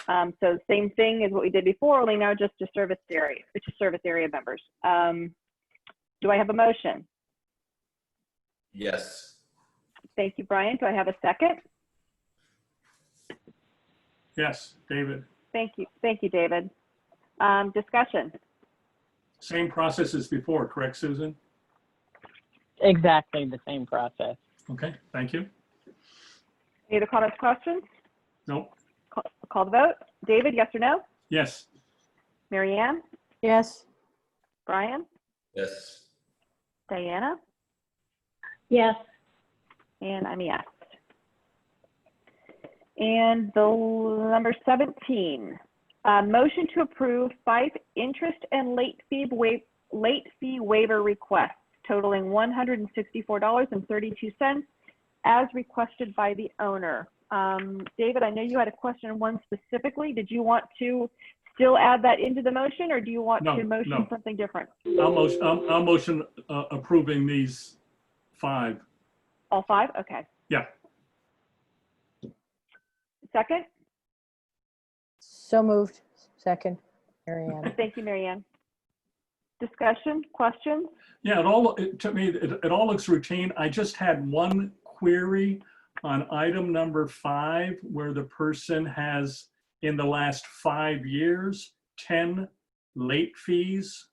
So same thing as what we did before, only now just to service area members. Do I have a motion? Yes. Thank you, Brian. Do I have a second? Yes, David. Thank you, David. Discussion. Same process as before, correct, Susan? Exactly the same process. Okay, thank you. Any other comments, questions? Nope. Call the vote. David, yes or no? Yes. Mary Ann? Yes. Brian? Yes. Diana? Yes. And I'm a yes. And the number 17, motion to approve 5 interest and late fee waiver requests totaling $164.32 as requested by the owner. David, I know you had a question on one specifically. Did you want to still add that into the motion, or do you want to motion something different? I'll motion approving these 5. All 5? Okay. Yeah. Second? So moved. Second, Mary Ann. Thank you, Mary Ann. Discussion, questions? Yeah, to me, it all looks routine. I just had one query on item number 5, where the person has, in the last 5 years, 10 late fees.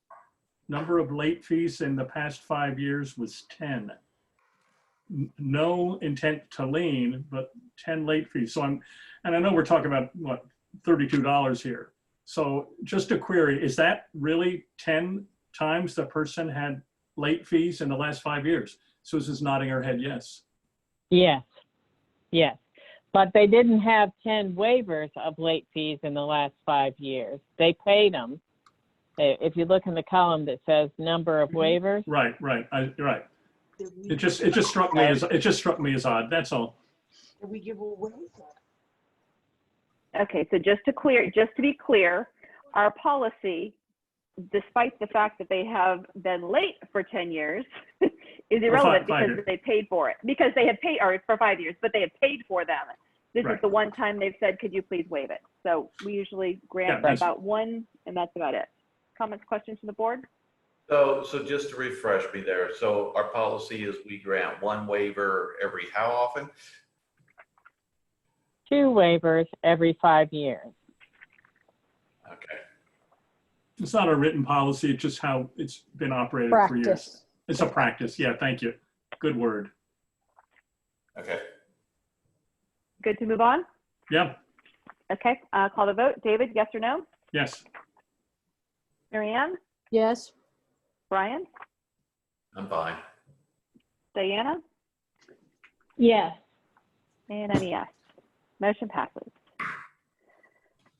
Number of late fees in the past 5 years was 10. No intent to lien, but 10 late fees. So and I know we're talking about, what, $32 here. So just a query, is that really 10 times the person had late fees in the last 5 years? Susan's nodding her head yes. Yes, yes. But they didn't have 10 waivers of late fees in the last 5 years. They paid them. If you look in the column that says number of waivers. Right. Right. It just struck me as as odd. That's all. We give away. Okay, so just to be clear, our policy, despite the fact that they have been late for 10 years, is irrelevant because they paid for it. Because they have paid, or for 5 years, but they have paid for them. This is the one time they've said, could you please waive it? So we usually grant about 1, and that's about it. Comments, questions from the board? So just to refresh me there, so our policy is we grant 1 waiver every how often? 2 waivers every 5 years. Okay. It's not a written policy. It's just how it's been operated for years. It's a practice. Yeah, thank you. Good word. Okay. Good to move on? Yeah. Okay, call the vote. David, yes or no? Yes. Mary Ann? Yes. Brian? I'm fine. Diana? Yes. And I'm a yes. Motion passes.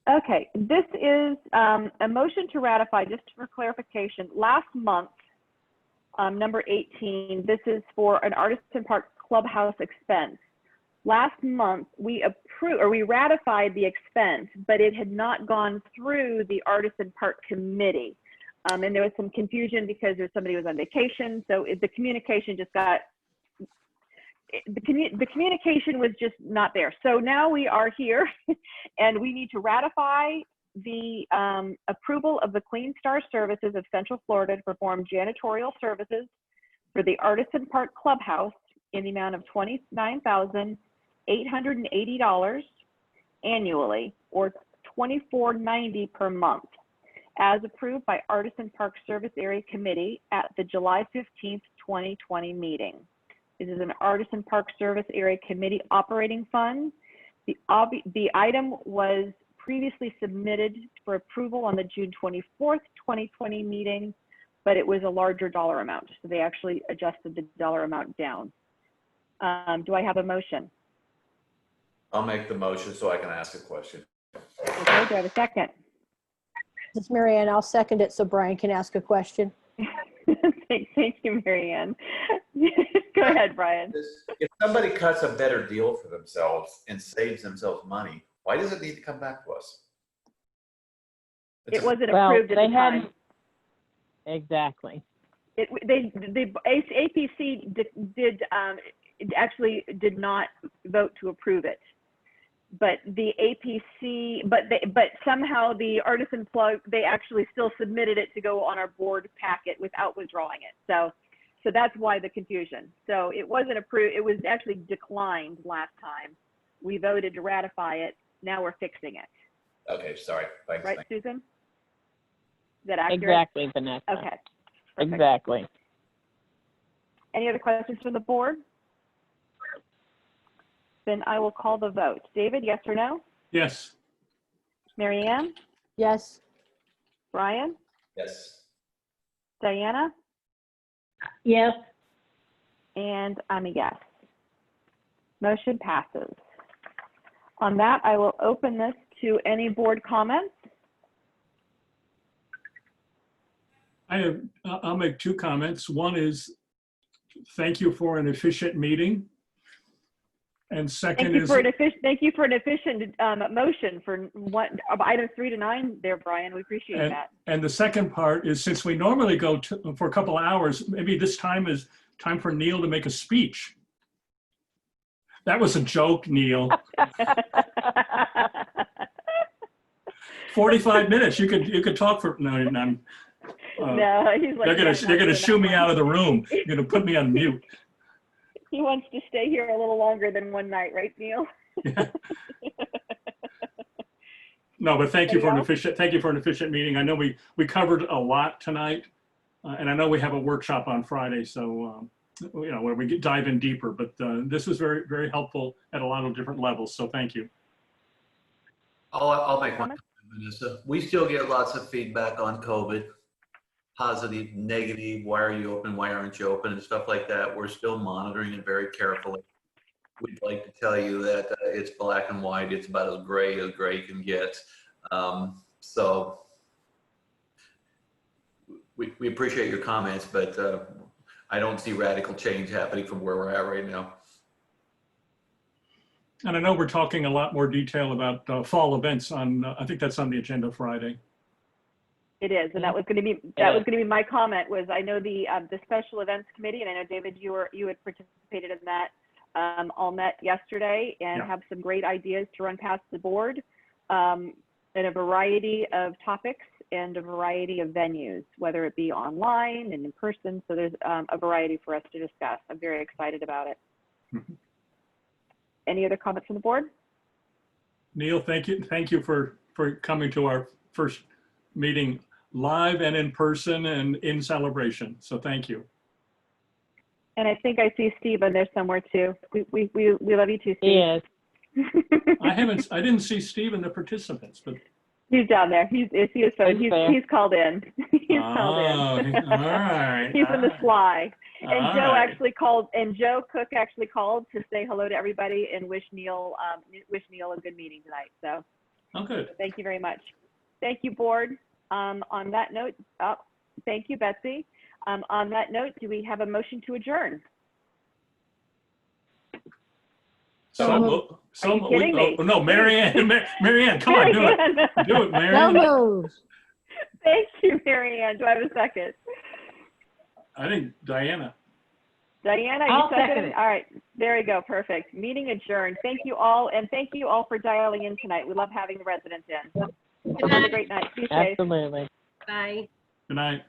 Okay, this is a motion to ratify, just for clarification, last month, number 18, this is for an Artisan Park clubhouse expense. Last month, we ratified the expense, but it had not gone through the Artisan Park committee. And there was some confusion because somebody was on vacation, so the communication just got, the communication was just not there. So now we are here and we need to ratify the approval of the Clean Star Services of Central Florida to perform janitorial services for the Artisan Park Clubhouse in the amount of $29,880 annually, or $24.90 per month, as approved by Artisan Park Service Area Committee at the July 15th, 2020 meeting. This is an Artisan Park Service Area Committee operating fund. The item was previously submitted for approval on the June 24th, 2020 meeting, but it was a larger dollar amount. So they actually adjusted the dollar amount down. Do I have a motion? I'll make the motion so I can ask a question. Okay, do I have a second? This is Mary Ann. I'll second it so Brian can ask a question. Thank you, Mary Ann. Go ahead, Brian. If somebody cuts a better deal for themselves and saves themselves money, why does it need to come back to us? It wasn't approved at the time. Exactly. The APC actually did not vote to approve it, but the APC, but somehow the Artisan Plug, they actually still submitted it to go on our board packet without withdrawing it. So that's why the confusion. So it wasn't approved. It was actually declined last time. We voted to ratify it. Now we're fixing it. Okay, sorry. Thanks. Right, Susan? Is that accurate? Exactly, Vanessa. Okay. Perfect. Exactly. Any other questions from the board? Then I will call the vote. David, yes or no? Yes. Mary Ann, Yes. Brian, Yes. Diana, Yes. and I'm a yes. Motion passes. On that, I will open this to any board comments. I'll make two comments. One is, thank you for an efficient meeting. And second Thank you is, for an efficient motion for items 3 to 9 there, Brian. We appreciate that. and the second part is, since we normally go for a couple hours, maybe this time is time for Neil to make a speech. That was a joke, Neil. 45 minutes. You could talk for no. No, he's like, they're gonna shoo me out of the room. You're gonna put me on mute. He wants to stay here a little longer than one night, right, Neil? Yeah. No, but thank you for an efficient meeting. I know we covered a lot tonight, and I know we have a workshop on Friday, so where we dive in deeper. But this was very, very helpful at a lot of different levels. So thank you. I'll make one comment, Vanessa. We still get lots of feedback on COVID. Positive, negative, why are you open, why aren't you open, and stuff like that. We're still monitoring it very carefully. We'd like to tell you that it's black and white. It's about as gray can get. So we appreciate your comments, but I don't see radical change happening from where we're at right now. And I know we're talking a lot more detail about fall events on, I think that's on the agenda Friday. It is, and that was going to be my comment. Was I know the special events committee, and I know David, you had participated in that. All met yesterday and have some great ideas to run past the board in a variety of topics and a variety of venues, whether it be online and in person. So there's a variety for us to discuss. I'm very excited about it. Mm-hmm. Any other comments from the board? Neil, thank you for coming to our first meeting live and in person and in celebration. So thank you. And I think I see Steve in there somewhere too. We love you too, Steve. Yes. I didn't see Steve in the participants, but he's down there. He's called in. He's called in. All right. He's in the fly. And All Joe right. actually called, and Joe Cook actually called to say hello to everybody and wish Neil a good meeting tonight. So, good. Thank you very much. Thank you, board. On that note, thank you, Betsy. On that note, do we have a motion to adjourn? Are you kidding me? Oh, no, Mary Ann, come on, do it. Do it, Mary Ann. No. Thank you, Mary Ann. Do I have a second? I think Diana. Diana, you I'll second it. All right, there we go. Perfect. Meeting adjourned. Thank you all, and thank you all for dialing in tonight. We love having the residents in. Have a great night. Be safe. Absolutely. Bye. Good night.